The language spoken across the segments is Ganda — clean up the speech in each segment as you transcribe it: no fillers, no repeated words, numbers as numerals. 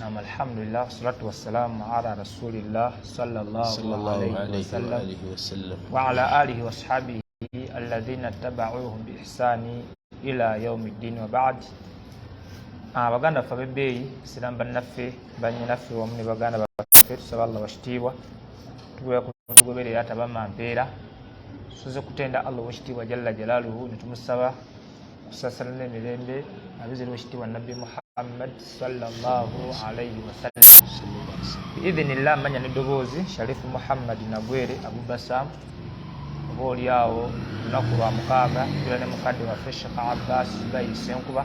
نعم الحمد لله والصلاة والسلام على رسول الله صلى الله عليه وسلم وعلى آله وصحبه الذين اتبعوهم بإحسان إلى يوم الدين وبعد. Baganda fa bebeyi silamba naffe banyi naffe wamuni baganda baffe tusaba Allah washitibwa tugoberera atabama mpeera suze kutenda Allah washitibwa jalla jalaluhu nitumusaba kusasalana emirembe abizira washitibwa nabbi Muhammad sallallahu alayhi wasallam biidhnillah manya nedobozi Sharifu Muhammad Nagwere Abubasam boli yawo lunaku lwa mukaaga era ne mukadde waffe Sheikh Abbas Bayisenkuba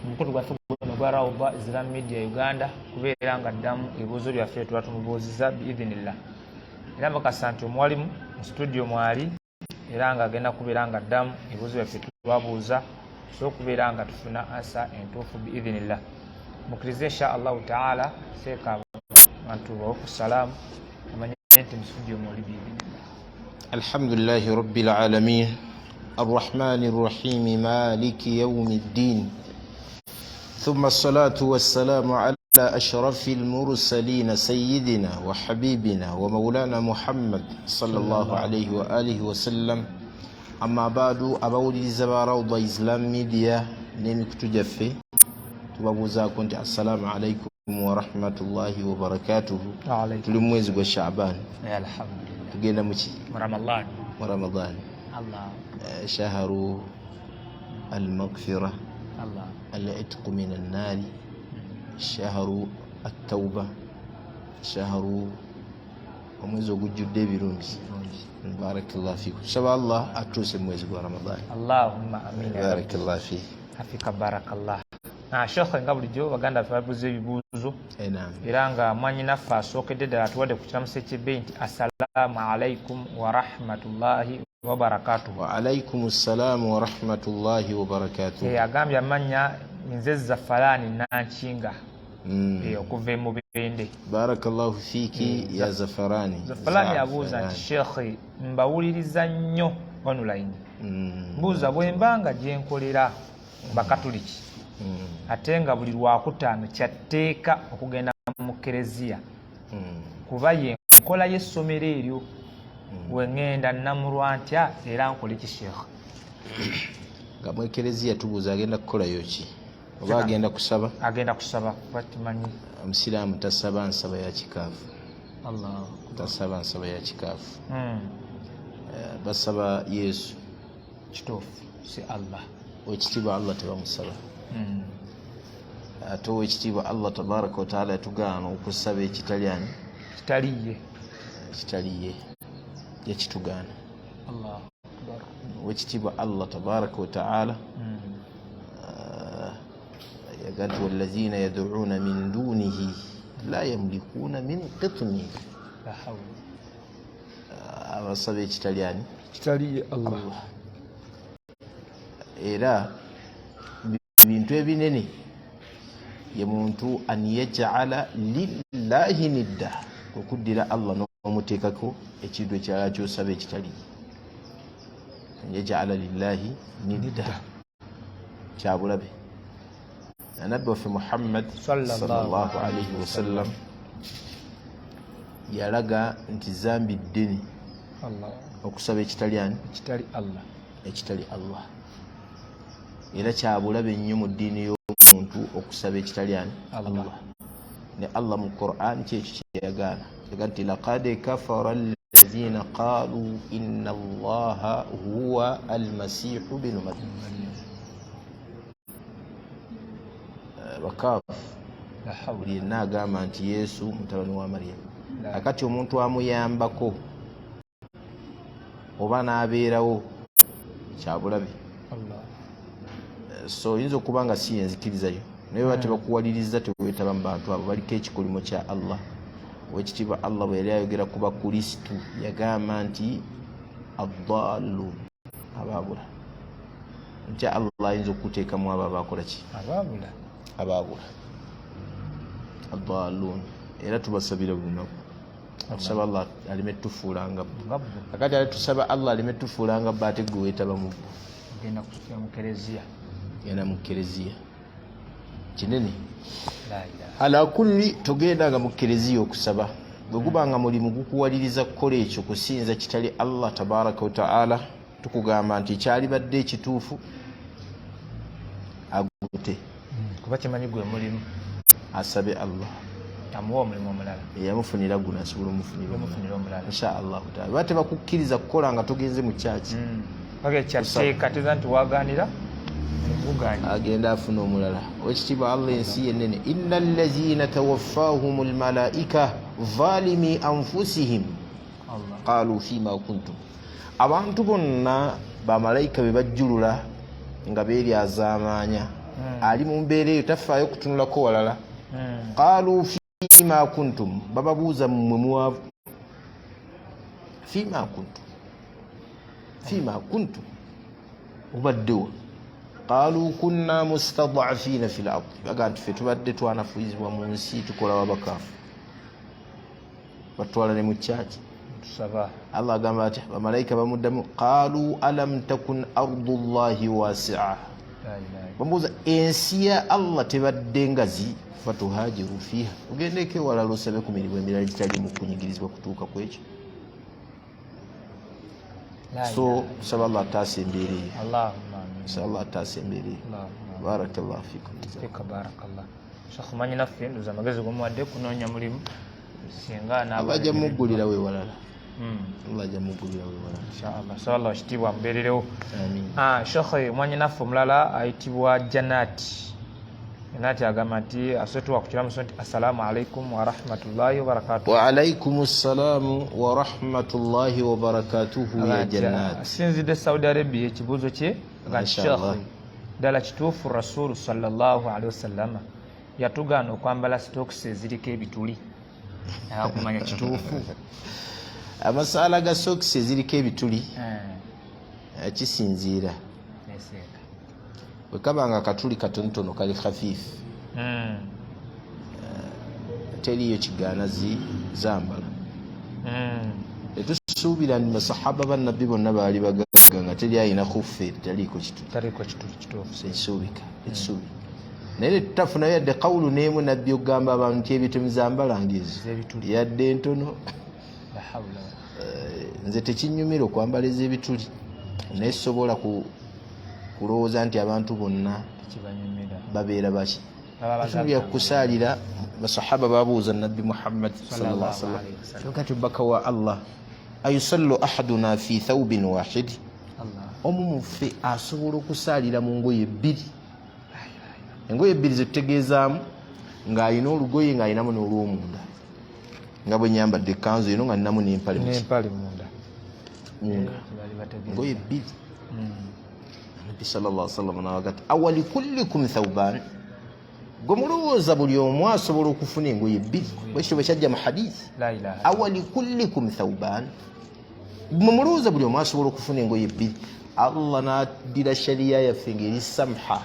mukulu gwa fugo gwa Rawda Islam Media Uganda kubeera nga ddamu ebibuuzo byaffe tuba tumubuuziza biidhnillah era bakasanti omwalimu mu studio mwali era nga agenda kubeera nga ddamu ebibuuzo byaffe tubabuuza okubeera nga tufuna ansa entuufu biidhnillah mukirize insha Allah taala seeka abantu b'okusalamu amanye nti mu studio mwali biidhnillah. Alhamdulillahi rabbil alamin arrahmanir rahim maliki yawmiddin ثم الصلاة والسلام على أشرف المرسلين سيدنا وحبيبنا ومولانا محمد صلى الله عليه وآله وسلم. أما بعد أبولي زبا روضة إسلام ميديا نيمك تجفي تبابوزا كنت السلام عليكم ورحمة الله وبركاته. تلموز وشعبان الحمد لله تجينا مشي ورمضان الله شهر المغفرة الله العتق من النار شهر التوبة شهر وموزو gujjudde ebirungi. Barakallahu fikum. Saba Allah atuse mwezi wa Ramadhan. Allahumma amin. Barakallahu fi. Afika barakallah. Sheikh nga bulijjo baganda babuze ebibuuzo. Naam. Era nga mwanyi naffe asookedde ddala tuwadde ku kiramusa ky'ebbe nti assalamu alaikum wa rahmatullahi wa barakatuh. Wa alaikum assalamu wa rahmatullahi wa barakatuh. Agambye amanya nze Zafalani Nankinga okuva mu Bende. Barakallahu fiki ya Zafarani. Zafalani abuuza nti Sheikh mbawuliriza nnyo online. Mbuuza bwe mbanga gye nkolera bakatuliki ate nga buli lwakutaano kyatteeka okugenda mu kereziya kuba ye nkola y'essomero eryo we ŋŋenda namulwa ntya era nkole ki Sheikh? Nga mu kereziya tubuuza agenda kukolayo ki? Oba agenda kusaba? Agenda kusaba kuba tumanyi omusiraamu tasaba nsaba ya kikaafu. Allah tasaba nsaba ya kikaafu. Basaba Yesu kituufu si Allah. Wekitiibwa Allah tebamusaba. Ate owekitiibwa Allah tabaraka wa taala yatugaana okusaba ekitaliani kitaliye yakitugaana. Allah akbar. Wekitiibwa Allah tabaraka wa taala yagamba wallazina yad'una min dunihi la yamlikuna min qitmir. La hawla. Abasaba ekitaliani kitaliye Allah. Era bintu ebinene ye muntu an yaj'ala lillahi nidda okuddira Allah n'omuteekako ekintu ekirala ky'osaba ekitali. Yaj'ala lillahi nidda kyabulabe. Nabbi waffe Muhammad sallallahu alayhi wasallam yalaga nti zambi ddene okusaba ekitaliani ekitali Allah. Era kyabulabe nnyo mu ddiini y'omuntu okusaba ekitaliani Allah. Ne Allah mu Qur'an kyekyo kyeyagaana yaga nti laqad kafara allazina qaalu inna Allaha huwa almasihu binu Maryam. Bakaafu buli yenna agamba nti Yesu mutabani wa Maryam. Akati omuntu amuyambako oba n'abeerawo kyabulabe. So yinza okuba nga si yenzikirizayo naye bate bakuwaliriza teweetaba mu bantu abo baliko ekikolimo kya Allah. Owekitiibwa Allah bwe yali ayogera ku bakristu yagamba nti addaalun abaabula. Nti Allah ayinza okuteekamu abo abakola ki? Abaabula addaalun. Era tubasabira buli lunaku okusaba Allah aleme tufuulanga akati ale tusaba Allah aleme tufuulanga bbo ate gwe weetaba mu bbo. Genda mu kereziya yana mu kereziya kinene. Ala kulli togenda nga mu kereziya okusaba bwe guba nga mulimu gukuwaliriza kukola ekyo kusinza kitali Allah tabaraka wa ta'ala, tukugamba nti kyalibadde ekituufu agute kuba kimanyi gwe mulimu asabe Allah amuwa omulimu omulala eyamufunira guno asobola omufunira omulala insha Allah ta'ala. Bate bakukkiriza kukola nga togenze mu kyaki paka kyateeka teza nti waganira agenda afuna omulala. Wekitiibwa Allah ensi yenene, inna allazina tawaffahum almalaika zalimi anfusihim qalu fima kuntum, abantu bonna bamalayika be bajjulula nga beeryazaamaanya ali mu mbeera eyo tafaayo kutunulako walala. Qalu fima kuntum, bababuuza mmwe muwaavu fima kuntum obaddewa. Qalu kunna mustad'afina fil ard, baga nti ffe tubadde twanafuizibwa mu nsi tukola wabakaafu batwala ne mu kyaki tusaba. Allah agamba ati bamalayika bamuddamu qalu alam takun ardullahi wasi'a, bamubuuza ensi ya Allah tebadde ngazi fatuhajiru fiha, ogendeko ewalala osabe ku mirimu emirala gitali mu kunyigirizibwa kutuuka ku ekyo. So tusaba Allah ataasa embeera eyo. Allah ataasa embeera eyo. Barakallahu fikum. Barakallah. Sheikh manyi naffe nduza amagezi g'omuwadde kunoonya mulimu singa abajja muggulira we walala. Allah ajja muggulira we walala inshallah. So Allah ekitiibwa mubeererewo. Amin. Sheikh mwanyi naffe omulala ayitibwa Janati. Janati agamba nti asotuwa kukiramuso nti assalamu alaikum wa rahmatullahi wa barakatuhu. Wa alaikum assalamu wa rahmatullahi wa barakatuhu ya Janati. Asinzidde Saudi Arabia ekibuuzo kye nga Sheikh ddala kituufu Rasulu sallallahu alaihi wasallam yatugaana okwambala stokisi eziriko ebituli akumanya kituufu amasaala ga sokisi eziriko ebituli kisinziira bwe kaba nga akatuli katonotono kali khafiifu teriyo kigaana zambala. Tetusuubira nti basahaba bannabbi bonna baali bagagga nga teri ayina khuffe taliiko kituli kituufu ekisuubika ekisuubika. Naye tutafunayo yadde qawulu n'emu nabbi okugamba abantu nti ebyo temuzambalanga ezo yadde ntono. Nze tekinyumira okwambala ez'ebituli naye sobola kulowooza nti abantu bonna babeera baki tufunira kusaalira. Basahaba babuuza nabbi Muhammad sallallahu alaihi wasallam kati baka wa Allah ayusallu ahaduna fi thawbin wahid, omu muffe asobola okusaalira mu ngoye bbiri. Engoye bbiri zetutegeezaamu ng'alina olugoye ng'alinamu n'olwomunda, nga bwe nyambadde ekkanzu eno nga ninamu n'empale munda. Engoye bbiri. Nabbi sallallahu alaihi wasallam n'awagati awali kullikum thawban, gwe mulowooza buli omu asobola okufuna engoye bbiri. Bwekityo bwe kyajja mu hadiisi awali kullikum thawban, gwe mulowooza buli omu asobola okufuna engoye bbiri. Allah n'addira shariya yaffe ng'eri samha.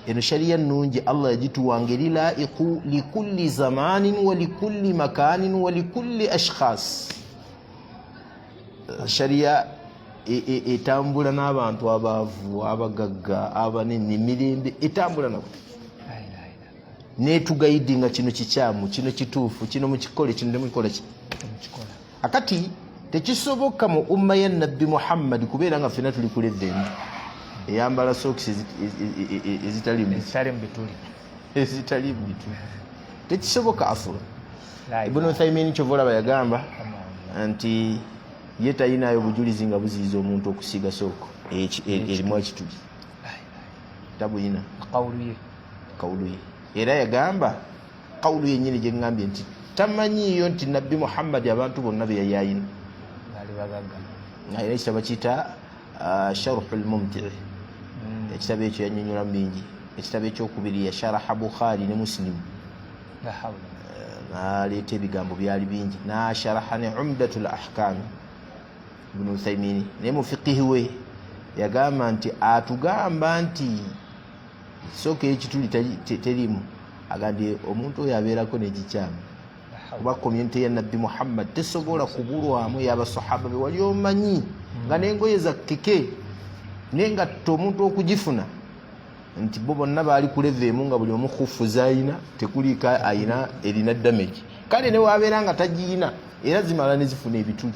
Eno shariya nnungi Allah yagituwanga eri laiqu likulli zamanin wa likulli makanin wa likulli ashkhas. Shariya etambula n'abantu abaavu, abagagga, abanene, emirembe etambula nabo. Netugayidinga kino kikyamu, kino kituufu, kino mukikole, kino temukikola ki. Akati tekisoboka mu umma ya Nabbi Muhammad kubeera nga ffenna tuli kula eddembe eyambala sokisi ezitali mu bituli. Tekisoboka asula. Ibn Uthaymin kyovolaba yagamba nti ye tayinayo bujulizi nga buziyiza omuntu okusiiga sooko erimu ekituli. Tabuyina kawulu ye. Era yagamba kawulu yennyini gye ngambye nti tamanyiiyo nti Nabbi Muhammad abantu bonna be yali ayina. Era ekitabo kiyita Sharhul Mumti'. Ekitabo ekyo yannyonyola bingi. Ekitabo ekyokubiri yasharaha Bukhari ne Muslim. N'aleeta ebigambo byali bingi. N'asharaha ne Umdatul Ahkam Ibn Uthaymin. Naye mu fiqihi we yagamba nti atugamba nti sooka ekituli terimu, agambye omuntu oyo abeerako n'ekikyamu. Kuba community ya Nabbi Muhammad tesobola kubulwamu y'abasahaba be wali omanyi nga n'engoye za keke n'engatta omuntu okugifuna nti bo bonna baali ku level emu nga buli omu khufuza ayina tekuliika ayina erina damage kale ne wabeera nga tagiina era zimala ne zifuna ebituli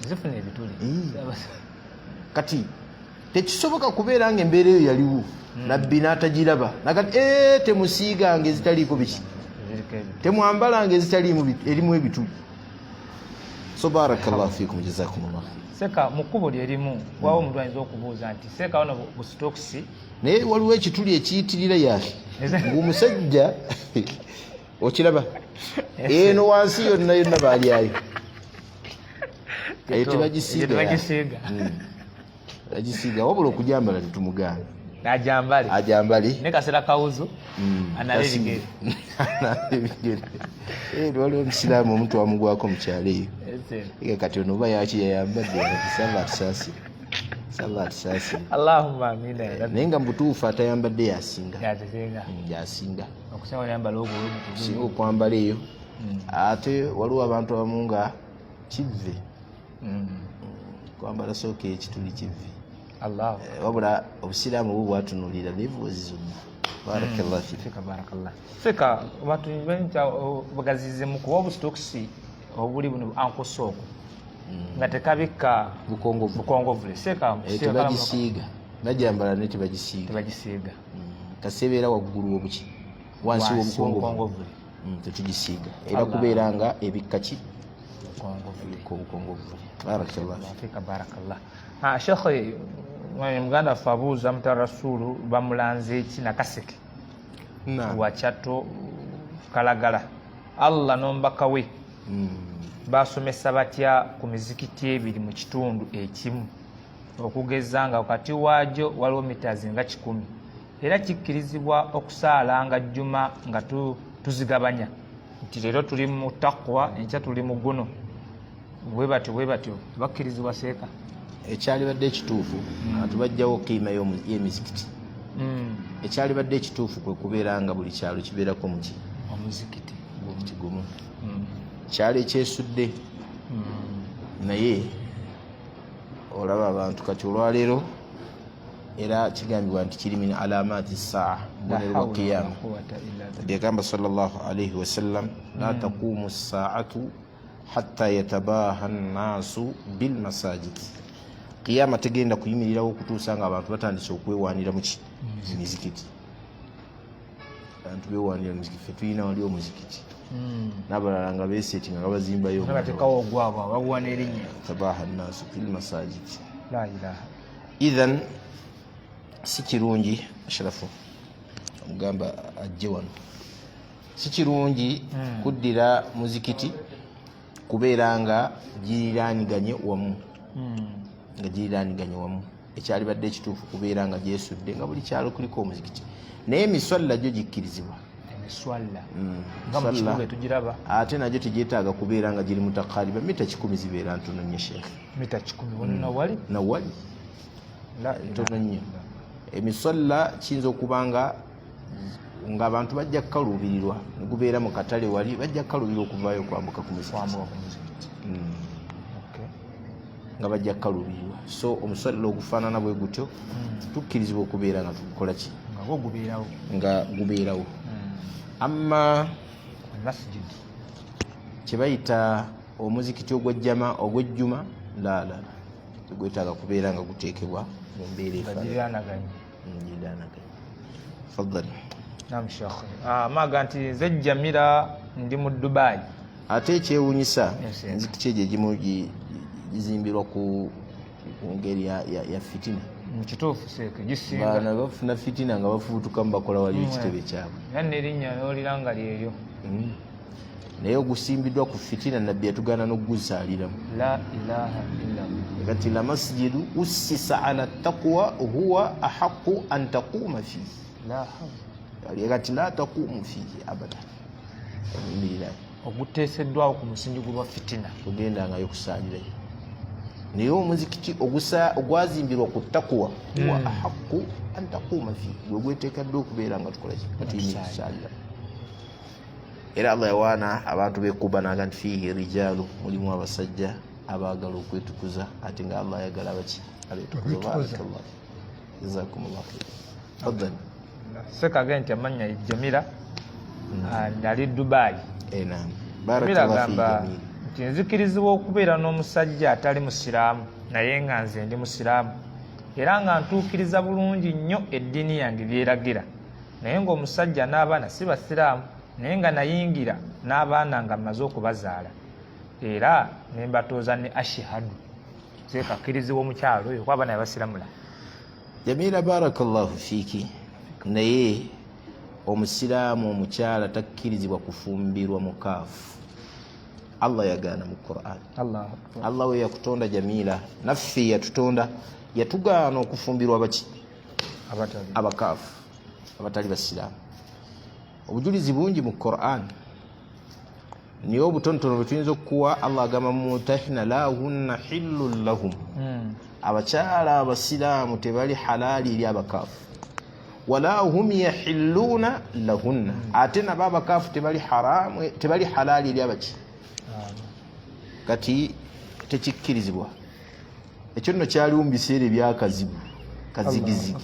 kati tekisoboka kubeera nga embeera eyo yaliwo nabbi n'atagiraba nakati temusiiganga ezitaliiko biki temwambalanga ezitaliimu erimu ebituli. So barakallahu fiikum jazakumullah. Seka mu kkubo lyerimu waawo omuntu ayinza okubuuza nti seka wano busitokisi naye waliwo ekituli ekiyitirira yaki ng'omusajja okiraba eno wansi yonna yonna baalyayo eyo tebagisiiga bagisiiga wabula okujambala tetumugaana ajambale ne kasera kawuzu analebigere waliwo omusiraamu omuntu wamugwako mu kyalo eyo kati ono oba yaki yayambadde salla atusaasire Allahumma amina naye nga mubutuufu atayambadde yasinga singa okwambala eyo ate waliwo abantu abamu nga kivve kwambala sooka ekituli kivve wabula obusiraamu bwo bwatunulira levuzi zonna. Barakallahu fika seka abantu bagazize mu kuba obusitokisi obuli buno ankosooko nga tekabika bukongovule seka tebagisiiga bajambala ne tebagisiiga kasebeera waggulu obuki wansi w'obukongovule tetugisiiga era kubeera nga ebikka ki obukongovule. Barakallah shekhe muganda ffe abuuza mutala rasulu bamulanze eki nakaseke wakyato kalagala Allah n'omubaka we basomesa batya ku mizikiti ebiri mu kitundu ekimu okugeza nga wakati waagyo waliwo mitazi nga 100 era kikkirizibwa okusaalanga jjuma nga tuzigabanya nti leero tuli mu taqwa enkya tuli mu guno bwe batyo bakkirizibwa seeka ekyali badde ekituufu atubajjawo kiima y'emizikiti ekyali badde ekituufu kwe kubeera nga buli kyalo kibeerako muki omuzikiti gumu kyalo ekyesudde naye olaba abantu kati olwaleero era kigambibwa nti kiri min alamaati saa bubonero bwa qiyama byegamba sallallahu alaihi wasallam la taqumu saatu hatta yatabaha nnaasu bilmasajid qiyama tegenda kuyimirirawo okutuusa nga abantu batandise okwewaanira muki mizikiti abantu bewaanira muzikiti fe tulina wali omuzikiti n'abalala nga beesetinga nga bazimbayo tabaha nnaasu bilmasajid. Idhan si kirungi ashrafu omugamba ajje wano si kirungi kuddira muzikiti kubeera nga giraniganye wamu ekyali badde ekituufu kubeera nga gyesudde nga buli kyalo kuliko omuzikiti naye emiswalla gyo gikkirizibwa ate nagyo tegyetaaga kubeera nga giri mutakariba mita 10 zibeera ntono nnyo sheekhe nawali ntono nnyo emiswalla kiyinza okuba nga abantu bajja kukaluubirirwa negubeera mu katale wali bajja kukaluubirwa okuvaayo kwambuka ku muzikiti nga bajja kukaluubirirwa so omuswalla ogufaanana bwe gutyo tukkirizibwa okubeera nga tugukola ki nga gubeerawo. Amma kyebayita omuzikiti ogwejjuma la tegwetaaga kubeera nga guteekebwa mu mbeera efaanaganye. Faddal. Naam Sheikh. Maga nti nze Jamila ndi mu Dubai. Ate ekyewuunyisa enzikiti egyo egimu gizimbirwa ku ngeri ya fitina. Mukituufu seeke gisinga. Baana bafuna fitina nga bafubutukamu bakola wali ekitebe kyabwe. Yanne erinnya n'olira nga lyeryo. Naye ogusimbiddwa ku fitina nabbi yatugaana n'okuguzaaliramu. La ilaha illallah. Kati la masjidu ussisa ala taqwa huwa ahaqqu an taquma fihi. La hawla. Kati la taqumu fihi abada. Oguteeseddwawo ku musingi gwa fitina. Togendangayo kusaalirayo. Naye omuzikiti ogwazimbirwa ku taqwa huwa ahaqqu an taquma fihi. Gwe gweteekaddwa okubeera nga tukola kusaalira. Era Allah yawaana abantu b'ekkuba n'aga nti fiihi rijaalu mulimu abasajja abaagala okwetukuza ate nga Allah ayagala abaki abeetukuza. Barakallah. Jazakumullah khairan. Faddal. sekage nti amanya Jamila ali Dubai. Jamila gamba nti nzikirizibwa okubeera n'omusajja atali musiraamu naye nga nze ndi musiraamu era nga ntuukiriza bulungi nnyo eddiini yange byeragira, naye ng'omusajja n'abaana si basiraamu naye nga nayingira n'abaana nga mmaze okubazaala era ne mbatuuza ne ashihadu zekakirizibwa omukyalo oyo kuba abaana basiramula. Jamila barakallahu fiiki, naye omusiraamu omukyala takkirizibwa kufumbirwa mukaafu. Allah yagaana mu Qur'an. Allah we yakutonda Jamila naffe yatutonda yatugaana okufumbirwa baki abakaafu abatali basiraamu. Obujulizi bungi mu Qur'an niyo obutonotono bwetuyinza okukuwa. Allah agamba mutahina la hunna hillun lahum, abakyala abasiraamu tebali halaali eri abakaafu, wala hum yahilluna lahunna, ate nabo abakaafu tebali halaali eri abaki. Kati tekikkirizibwa ekyo nno kyaliwo mu biseera ebyakazibu kazigizigi.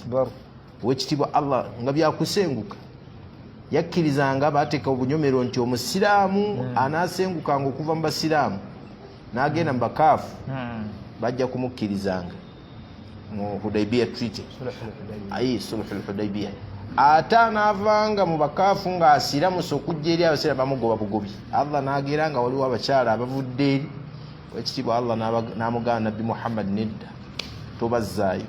Owekitiibwa Allah nga byakusenguka yakkirizanga baateeka obunyomero nti omusiraamu anaasengukanga okuva mu basiraamu n'agenda mu bakaafu bajja kumukkirizanga mu Hudaybiyah Treaty, sulhul Hudaybiyah. Ate anaavanga mu bakaafu ng'asiramusa okujja eri abasiraamu bamugoba bugobi. Allah n'agera nga waliwo abakyala abavudde eri. Owekitiibwa Allah n'amugamba Nabbi Muhammad nedda tobazzaayo.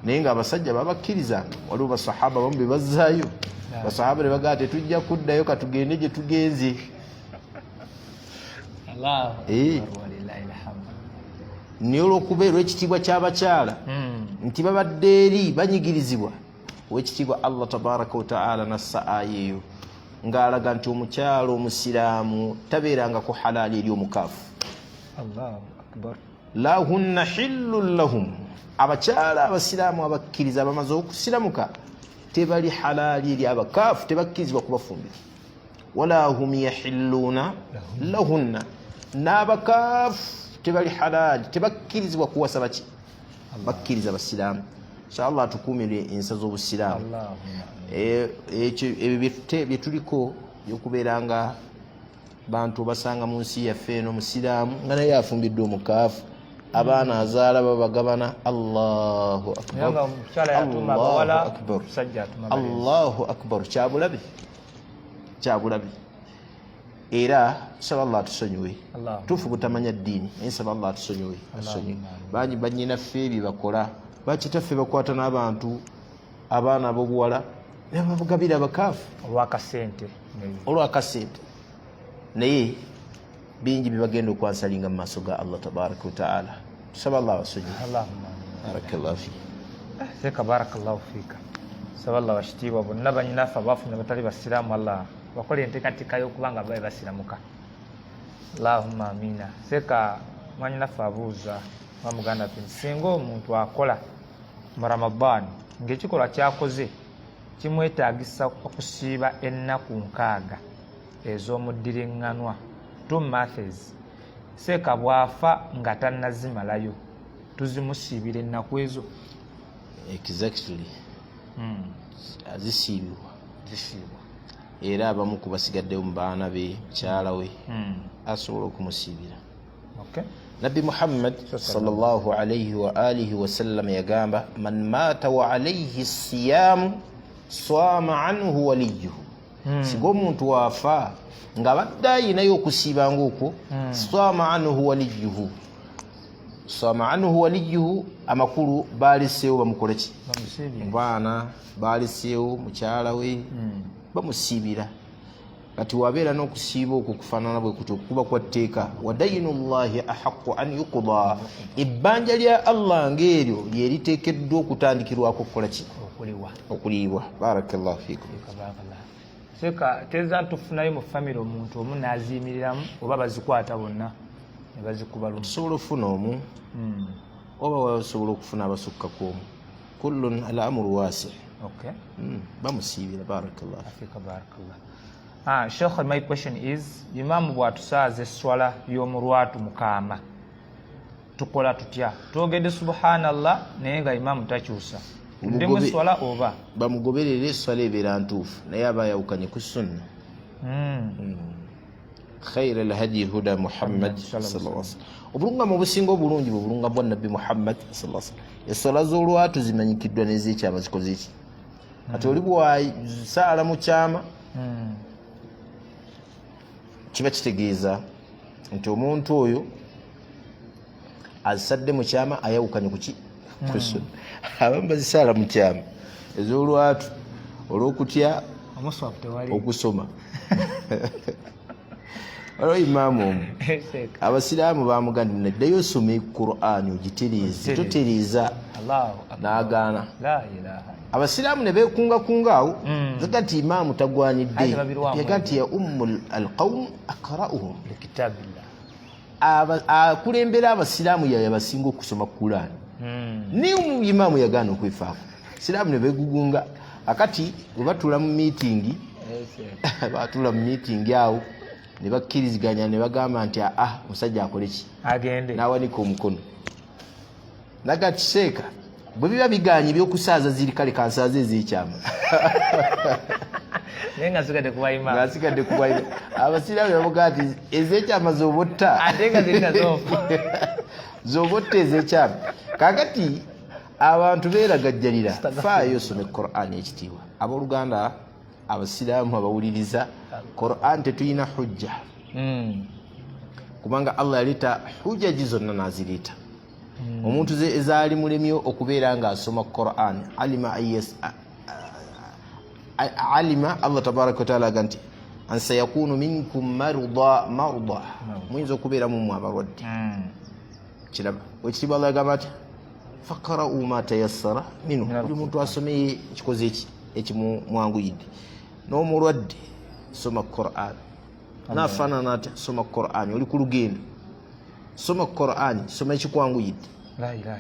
Naye nga abasajja babakkirizanga. Waliwo basahaba bamu be bazzaayo, basahaba ne bagamba tetujja kuddayo katugende gye tugenze. Naye olw'okubeera ekitiibwa ky'abakyala nti babadde eri banyigirizibwa, owekitiibwa Allah tabaraka wa ta'ala nassa aya eyo ng'alaga nti omukyala omusiraamu tabeeranga ku halaali eri omukaafu. La hunna hillun lahum, abakyala abasiraamu abakkiriza abamaze okusiramuka tebali halaali eri abakaafu, tebakkirizibwa kubafumbira. Wala hum yahilluna lahunna, n'abakaafu tebali halaali, tebakkirizibwa kuwasa baki bakkiriza basiraamu. Inshallah atukuumire ensa z'obusiraamu. Ebyo byetuliko byokubeeranga bantu basanga mu nsi yaffe eno musiraamu nga naye afumbiddwe omukaafu, abaana azaala babagabana. Allahu akbar, Allahu akbar, kyabulabe era nsaba Allah atusonyiwe. Tufu butamanya ddiini naye nsaba Allah atusonyiwe. Bangi bannyinaffe ebyo bakola, bakitaffe bakwata n'abantu abaana ab'obuwala ne babagabira abakaafu olw'akasente, naye bingi bibagenda okwansalinga mu maaso ga Allah tabaraka wa ta'ala. Tusaba Allah abasonyiwe. Barakallahu fiik. Barakallahu fiika. Saba Allah bashitiibwa bonna bannyinaffe abaafunye batali basiraamu, Allah bakola enteekateeka y'okubanga babe basiramuka. Allahumma amina. Seka mwannyinaffe abuuza bamuganda ffe nti singa omuntu akola mu Ramadan ng'ekikolwa kyakoze kimwetaagisa okusiiba ennaku 6 ez'omuddiriŋŋanwa 2 Mathes, Seka bw'afa nga tannazimalayo tuzimusiibira ennaku ezo? Exactly. Zisiibibwa era abamu ku basigaddeyo mu baana be mukyala we asobola okumusiibira. Nabbi Muhammad sallallahu alayhi wa alihi wa sallam yagamba man mata wa alayhi siyamu swama anhu waliyuhu, singa omuntu waafa nga badde ayinayo okusiibanga okwo, swama anhu waliyuhu. Swama anhu waliyuhu, amakulu baaleseewo bamukole ki? Baana baaleseewo mukyala we bamusiibira. Kati wabeera n'okusiiba okwo kufaanana bwe kutyo kuba kwa tteeka. Wa daynullahi ahaqqu an yuqda, ebbanja lya Allah ng'eryo lye liteekeddwa okutandikirwako okukola ki? Okuliibwa. Barakallahu fiikum. Seka teza ntufunayo mu famire omuntu omu n'aziyimiriramu oba bazikwata bonna ne bazikuba lumu? Tusobola okufuna omu oba wasobola okufuna abasukka ku omu. Kullun al amru wasi'. Bamusiibira. Barakallahu fiika. Barakallah. Sheikh, my question is, Imam bw'atusaaza esswala y'omulwatu mukaama tukola tutya? Twogedde subhanallah naye nga Imam takyusa, ndemu swala oba bamugoberere swala ebeera ntuufu naye aba yawukanye ku sunna. Khayra al-hadi huda Muhammad sallallahu alaihi wasallam. Obulungamu obusinga obulungi bubulunga bwa Nabbi Muhammad sallallahu alaihi wasallam. Essola z'olwatu zimanyikiddwa n'ez'ekyama zikoze ki? Ati oli bw'asaala mu kyama kiba kitegeeza nti omuntu oyo azisadde mu kyama ayawukanye ku ki? Ku sunna. Abamu bazisaala mu kyama ez'olwatu olw'okutya okusoma. Alo imaamu abasiraamu bamugamba neddayo osome Qur'ani ogitereeze totereeza n'agaana. Abasiraamu ne beekungakunga awo zagati imaamu tagwanidde yagati ya ummul alqawm aqra'uhum likitabillah. Akulembera abasiraamu yabasinga okusoma Qur'ani. Ni imaamu yagaana okwefaako. Abasiraamu ne beegugunga akati bwe batuula mu meeting batula mu meeting awo ne bakkiriziganya ne bagamba nti musajja akole ki agende n'awanika omukono nagati seeka bwe biba biganye ebyokusaaza ziri kale kansaaza ez'ekyama naye nga sigadde kuba imaamu abasiraamu bamugaa nti ez'ekyama z'obotta ate nga zirina z'obotta ez'ekyama kakati abantu beeragajjalira faayo osome Qur'ani ekitiibwa. Abooluganda abasiraamu abawuliriza Qur'an tetuyina hujja kubanga Allah yaleeta hujjaji zonna n'azireeta. Omuntu ezaali mulemyo okubeera ng'asoma Qur'an alima Allah tabaraka wa taala aga nti an sayakunu minkum marda muyinza okubeera mu abalwadde. Kiraba wekitiibwa Allah yagamba ati faqra'u ma tayassara minhu. Buli muntu asomeye ekikoze ekimwanguyidde. N'omulwadde soma Qur'an. N'afaanana ati soma Qur'an. Oli ku lugendo soma Qur'an, soma ekikwanguyidde.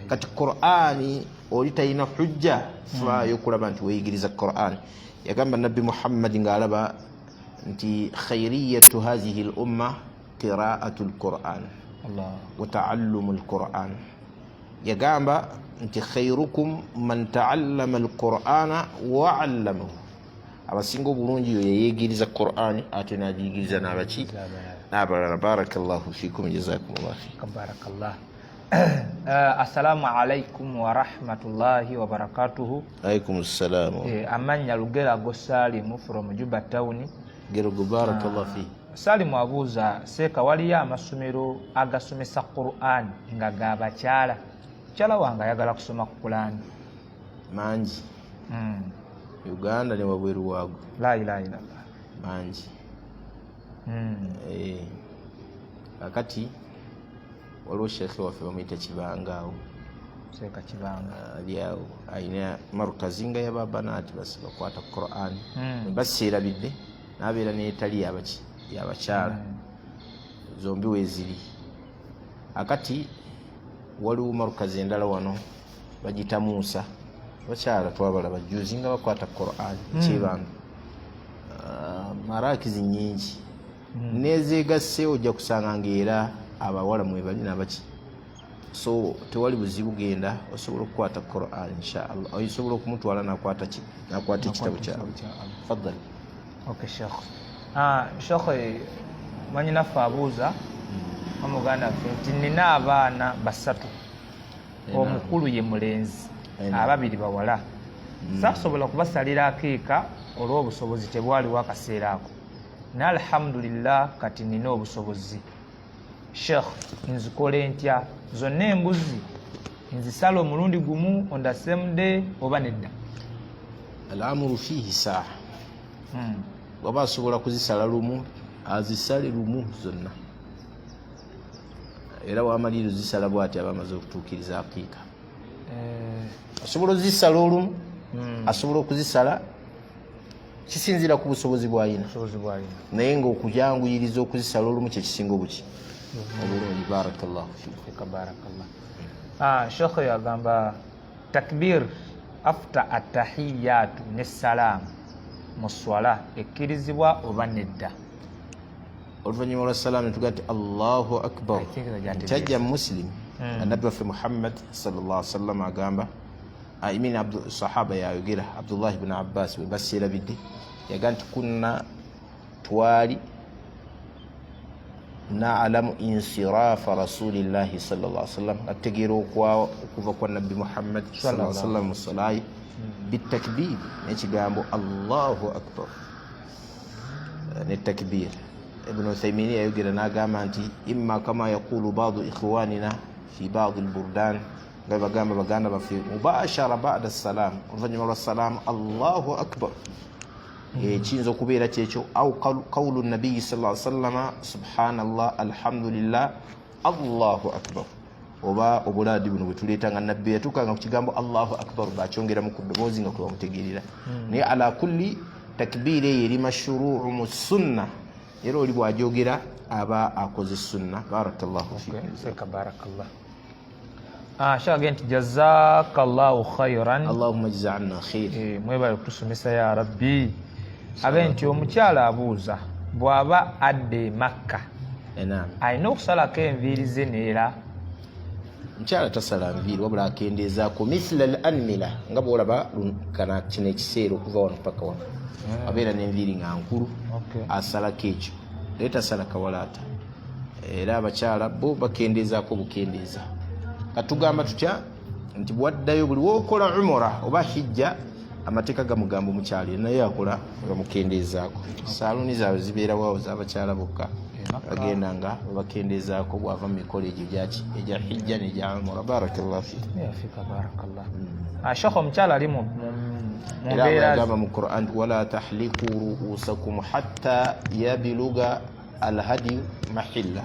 Kati Qur'an oli talina hujja faayo okulaba nti weeyigiriza Qur'an. Yagamba Nabbi Muhammad ng'alaba nti khayriyatu hazihi al-umma qira'atu al-Qur'an wa ta'allumu al-Qur'an. Yagamba nti khayrukum man ta'allama al-Qur'ana wa 'allamahu. Abasinga obulungi yo yeeyigiriza Qur'ani ate n'agiyigiriza n'abaki n'abalala. Barakallahu fikum jazakumullahu khairan. Barakallah. Assalamu alaikum wa rahmatullahi wa barakatuhu. Alaikum assalam. Amanya Lugerago Salimu from Juba Town. Gerogo barakallahu fi. Salimu abuuza seeka waliyo amasomero agasomesa Qur'an nga g'abakyala. Mukyala wange ayagala kusoma Qur'an mangi. Uganda ne wabweru waago. La ilaha illallah. Mangi. Akati waliwo shekhe waffe bamuyita Kibanga awo. Seeka Kibanga ali awo ayina marukazi nga y'Ababanaati bakwata Qur'an. Baseerabidde n'abeera n'etali y'abakyala zombi weeziri. Akati waliwo marukazi endala wano bagita Musa. Bakyala twabalaba juzi nga bakwata Qur'an Kibanga. Marakizi nyingi nezeegasse ojja kusanga ng'era abawala mwe bali n'abaki. So tewali buzibu, genda osobola okukwata Qur'an inshallah. Osobola okumutwala n'akwata ekitabo kyawe. Faddali. Okay Sheikh. Sheikh manyi naffe abuuza omuganda ffe nti nina abaana basatu. Omukulu ye mulenzi, ababiri bawala. Saasobola kubasalira akeeka olw'obusobozi tebwaliwo akaseera ako. Na alhamdulillah kati nina obusobozi. Sheikh nzikole ntya? Zonna embuzi nzisala omulundi gumu on the same day oba nedda? Al-amru fihi saa. Bw'aba asobola kuzisala lumu azisale lumu zonna. Era w'amaliro zisala bw'ati aba amaze okutuukiriza aqiika. Asobola okuzisala olumu, asobola okuzisala kisinzira ku busobozi bw'ayina. Naye ng'okujanguyiriza okuzisala olumu kye kisinga obuki obulungi. Barakallahu fiik. Barakallah. Sheikh yagamba takbir after attahiyatu ne salaam mu swala ekkirizibwa oba nedda? Oluvannyuma lwa salaamu tugaa nti Allahu akbar. Kyajja Muslim Nabbi waffe Muhammad sallallahu alaihi wasallam agamba aimini sahaba yayogera Abdullah ibn Abbas we basira bidde yaganti kunna twali na'lamu insirafa rasulillahi sallallahu alaihi wasallam ategero okuva kwa nabbi Muhammad sallallahu alaihi wasallam salai bitakbir nekigambo Allahu akbar ne takbir. Ibn Uthaymeen yayogera n'agamba nti imma kama yaqulu ba'du ikhwanina fi ba'd al-burdan bagamba baganda bafi mubashara ba'da as-salam oluvannyuma lwa salam Allahu akbar kiyinza okubeera kyekyo au qawlu nabiyi sallallahu alaihi wasallam subhanallah alhamdulillah Allahu akbar oba obuladi buno bwetuleeta nga nabbi yatukanga ku kigambo Allahu akbar bakyongera mu kudoboozi nga kuba mutegeerera naye ala kulli takbiir eyo eri mashruu'u mu sunna era oli bw'ajogera aba akoze sunna. Barakallahu fiik. Barakallah. Shagent jazakallahu khairan. Allahumma jaza'na khair. Mwebale kutusomesa ya rabbi. Agenti omukyala abuuza bw'aba adde Makka. Alina okusalako enviiri ze neera. Mukyala tasala nviiri wabula akendeezaako mithla al-anmila nga bw'olaba kana kino ekiseera okuva wano paka wano. Abeera n'enviiri nga nkulu asalako ekyo naye tasala kawalaata era abakyala bo bakendeezaako bukendeeza. Katugamba tutya nti bwaddayo buli wokola umura oba hijja amateeka gamugamba omukyala naye akola bamukendeezaako. Saaluni zaabwe zibeerawo z'abakyala bokka bagenda nga bakendeezaako bw'ava mu mikolo egyo egya hijja n'egya umura. Barakallahu fiik. Shekh omukyala ali mu mbeera agamba mu Quran wala tahliku ru'usakum hatta yabiluga alhadi mahilla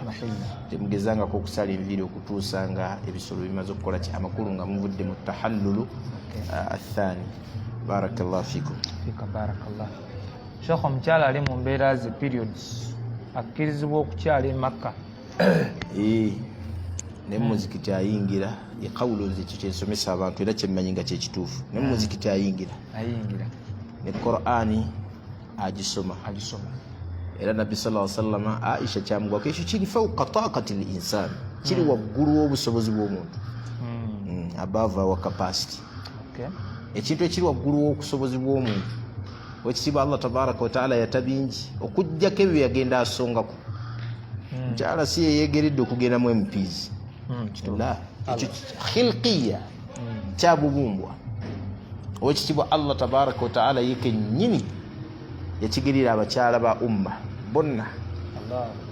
temugezangako okusala enviiri okutuusa nga ebisolo bimaze okukola ki amakulu nga muvudde mu tahallulu athani. Barakallahu fikum. Barakallah. Shekh omukyala ali mu mbeera ze periods akkirizibwa okukyala e Makka ne muzikiti ayingira ekawulo zekyo kyensomesa abantu era kyemmanyi nga kyekituufu ne muzikiti ayingira ne Qur'ani agisoma era nabbi sallallahu alaihi wasallam Aisha kyamugwako ekyo kiri fawqa taqati al-insan kiri waggulu w'obusobozi bw'omuntu above our capacity. Ekintu ekiri waggulu w'okusobozi bw'omuntu wekitiibwa Allah tabaraka wa taala yatabingi okujjako ebyo yagenda asongako. Mukyala si yeyegeredde okugenda mu MPs ekyo khilqiya kyabubumbwa owekitiibwa Allah tabaraka wa taala yekennyini yakigirira abakyala ba umma bonna.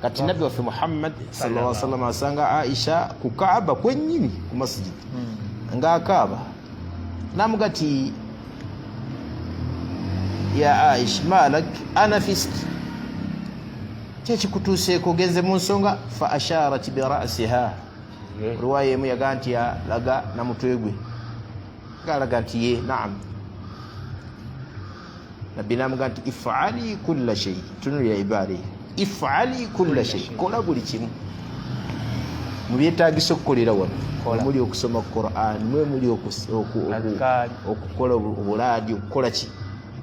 Kati nabbi waffe Muhammad sallallahu alaihi wasallam asanga Aisha ku Kaaba kwennyini ku masjid ng'akaaba namugati ya Aisha malak ana fist kyekikutuuseeko ogenze mu nsonga fa asharat bi ra'siha. Riwaya emu yagaa nti yalaga na mutwe gwe galaga nti ye naam. Nabbi namuga nti if'ali kulla shay tunulira ibari if'ali kulla shay kola buli kimu mu byetaagisa okukolera wano muli okusoma Qur'an mwe muli okukola obulaadi okukola ki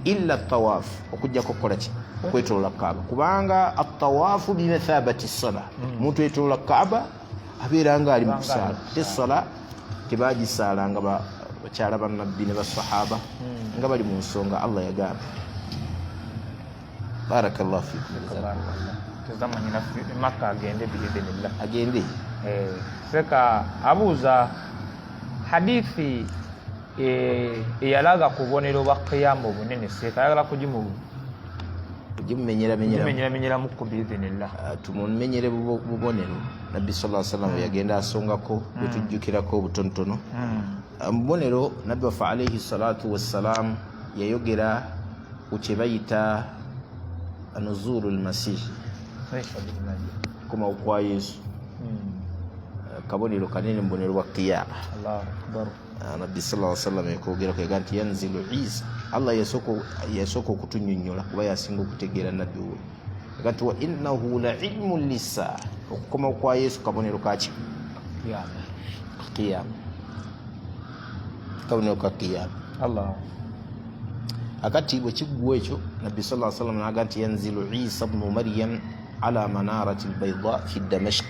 illa tawaf okujjako okukola ki okwetolola Kaaba kubanga at-tawaafu bimathabati as-salah omuntu yetolola Kaaba abeera nga ali mu kusaala tesala tebagisalanga bakyala bannabbi ne basahaba nga bali mu nsonga Allah yagamba. Barakallahu fikum. Tuzamanyira Makka agende biidhnillah agende. Seka abuuza hadithi eyalaga ku bubonero bwa qiyaamu obunene seka ayagala kugimumenyera mu biidhnillah tumumenyere bubonero. Nabbi sallallahu alaihi wasallam yagenda asongako bwetujjukirako obutonotono. Mubonero nabbi waffe alaihi salatu wassalam yayogera ku kye bayita nuzulul masih kuma kwa Yesu kabonero kanene mubonero bwa qiyama. Allahu akbar. Nabbi sallallahu alaihi wasallam yakogera ko ganti yanzilu Isa Allah yasoko okutunyonnyola kuba yasinga okutegeera nabbi we ganti wa innahu la ilmun lisa okukoma kwa Yesu kabonero kaki qiyama kabonero ka qiyama. Allah akati bwe kiggwa ekyo Nabbi sallallahu alaihi wasallam naganti yanzilu Isa ibn Maryam ala manarati albayda fi Damashq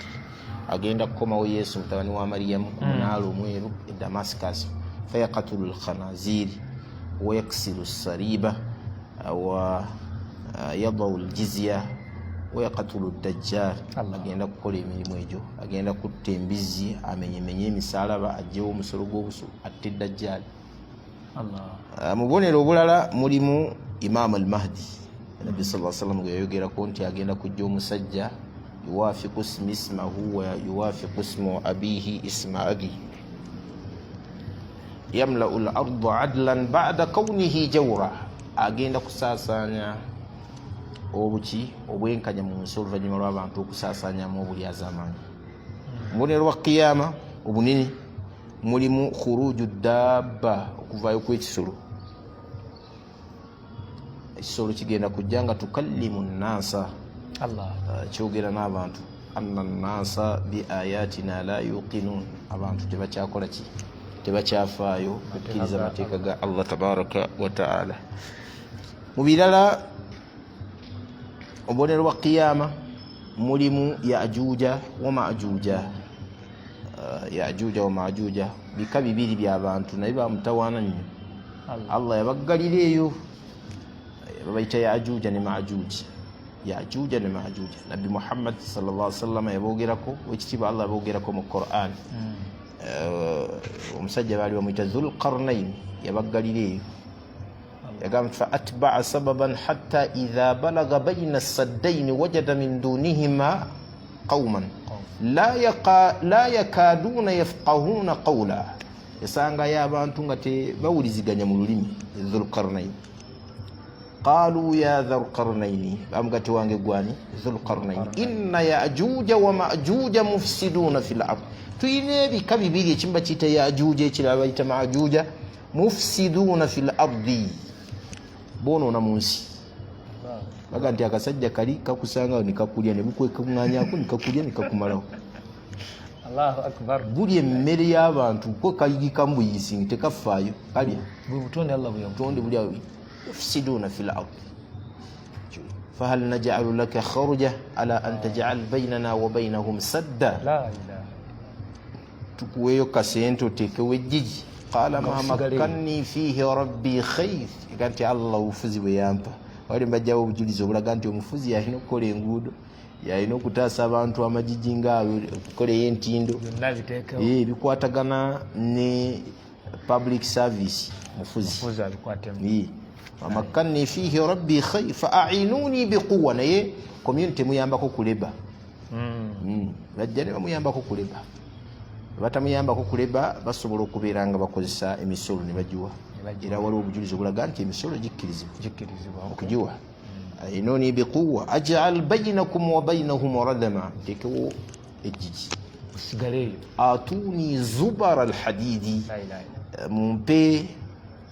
agenda kukomawo Yesu mutabani wa Maryam ku munaala omweru e Damascus فيقتل الخنازير ويكسر الصليب ويضع الجزية ويقتل الدجال. agenda kukola emirimu egyo, agenda kutta embizzi, amenyemenye emisalaba, aggyewo omusolo gw'obusu, atte dajjali. Mu bubonero obulala mulimu Imam al-Mahdi. Nabbi sallallahu alaihi wasallam gwe yayogerako nti agenda kujja omusajja yuwafiqu ismahu wa yuwafiqu ismu abihi isma abi yamla'u al-ardu adlan ba'da kawnihi jawra. Agenda kusaasanya obuki obwenkanya mu nsi oluvannyuma lw'abantu okusaasaanyamu obulyazamaanyi. Mubonero bwa qiyama obunene mulimu khuruju dabba, okuvaayo kw'ekisolo. Ekisolo kigenda kujja nga tukallimu nnaasa, kyogera n'abantu. anna nnaasa bi ayatina la yuqinun, abantu tebakyakola ki, tebakyafaayo kukkiriza amateeka ga Allah tabaraka wa taala. Mu birala obubonero bwa qiyama mulimu yajuja wa majuja. Yajuja wa majuja bika bibiri by'abantu naye bamutawaana nnyo. Allah yabaggalira eyo, babayita yajuja ne majuja. Yajuja ne majuja Nabbi Muhammad sallallahu alaihi wasallam yaboogerako, ekitiibwa Allah yaboogerako mu Qur'an. Omusajja baali bamuyita Dhulqarnayn yabaggalira eyo, yagamba fa atba'a sababan hatta idha balagha bayna as-saddayn wajada min dunihima qauman la yakaduna yafqahuna qawla. Yasanga y'abantu nga tebawuliziganya mu lulimi. Dhulqarnayn qalu ya Dhulqarnayn, bamugati wange gwani Dhulqarnayn, inna yajuja wa majuja mufsiduna fil ard. Tuyina ebika bibiri, ekimu bakiyita yajuja, ekirala bayita majuja. Mufsiduna fil ardi, bonoona mu nsi. Baga nti akasajja kali kakusangawo ne kakulya ne bukwekuŋŋaanyaako ne kakulya ne kakumalawo. Allahu akbar. Bulya emmere y'abantu ko kayigika mu buyisi tekafaayo, kalya butonde Allah butonde bulya yufsiduna fil ard. Fahal naj'alu laka kharuja ala an taj'al baynana wa baynahum sadda. La ilaha. Tukuweyo kasente oteekewo ejjigi. Qala ma makkanni fihi rabbi khayr. Ganti Allah ufuzi bwe yampa. Wali mbajjawo obujulizi obulaga nti omufuzi yalina okukola enguudo, yalina okutaasa abantu amagigi ngaawe, okukola ey'entindo, bikwatagana ne public service. Mufuzi abikwatemu. Makkanni fihi rabbi khayr fa'inuni biquwwa, naye community muyambako kuleba. Bajja ne bamuyambako kuleba. Batamuyambako kuleba basobola okubeera nga bakozesa emisolo ne bagiwa. Era waliwo obujulizi obulaga nti emisolo gikkirizibwa okugiwa. Ainuni biquwwa aj'al bainakum wa bainahum radama, tekewo ejjigi usigaleyo. Atuni zubara alhadidi, mumpe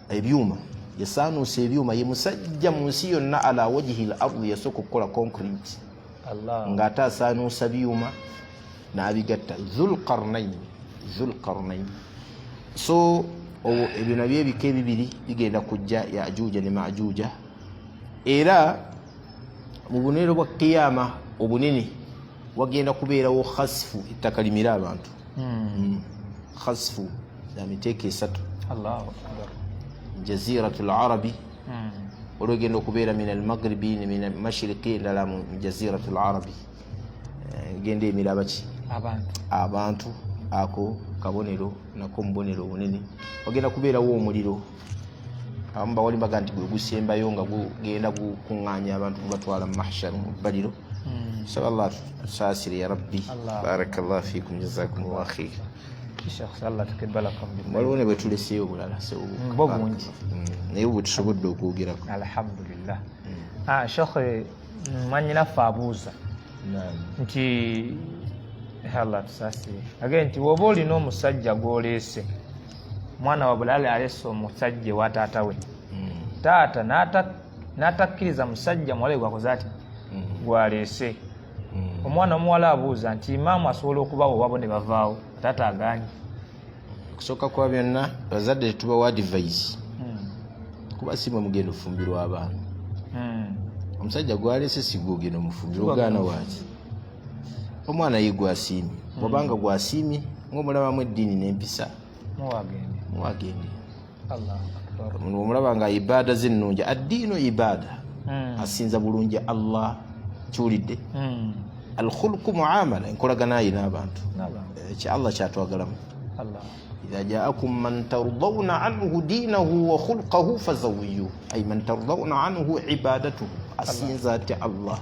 ebyuma. Yasaanuusa ebyuma, ye musajja mu nsi yonna ala wajhi al-ardi yasooka okukola concrete ng'ate asaanuusa byuma n'abigatta. Dhulqarnayn. So ebyo nabyo ebika ebibiri bigenda kujja, yajuja ne majuja. Era mu bunene bwa qiyama obunene wagenda kubeerawo khasfu, ettaka limira abantu. Khasfu ya miteeko esatu. Allahu akbar. Jaziratul Arabi olwegenda okubeera min al-maghribi ne min al-mashriqi, endala mu jaziratul Arabi genda emira baki abantu. Ako kabonero nako mubonero obunene. Wagenda kubeerawo omuliro, abamu bawali baga nti gwe gusembayo nga gugenda gukuŋŋaanya abantu kubatwala mu mahshar mu bbaliro. Sallallahu tusaasire ya rabbi. Barakallahu fikum, jazakumullahu khair. Waliwo ne bwe tuleseeyo obulala bungi naye bwe tusobodde okwogerako. Alhamdulillah. Shekhe, manyinaffe abuuza nti Allah tusaasire agee nti woba olina omusajja gw'oleese, mwana wa bulale aleese omusajja wa taata we, taata n'atakkiriza musajja muwala gwakoze ati gwaleese. Omwana omuwala abuuza nti imaamu asobola okubawo obabo ne bavaawo, taata agaanye. Okusooka kwa byonna bazadde tetubawa advice, kuba si mwe mugenda ofumbirwa abaana. Omusajja gwaleese si gwogenda omufumbirwa, ogaana waaki? Omwana ye gwasiimye, bw'obanga gwasiimye ng'omulabamu eddiini n'empisa, mwagende Allah akbar mulaba nga ibada zennungi addiinu ibada asinza bulungi Allah kiwulidde alkhulqu muamala enkolagana ye n'abantu kya Allah kyatwagalamu Allah idha ja'akum man tardawna anhu dinahu wa khulqahu fazawwiyuhu ay man tardawna anhu ibadatuhu asinza ati Allah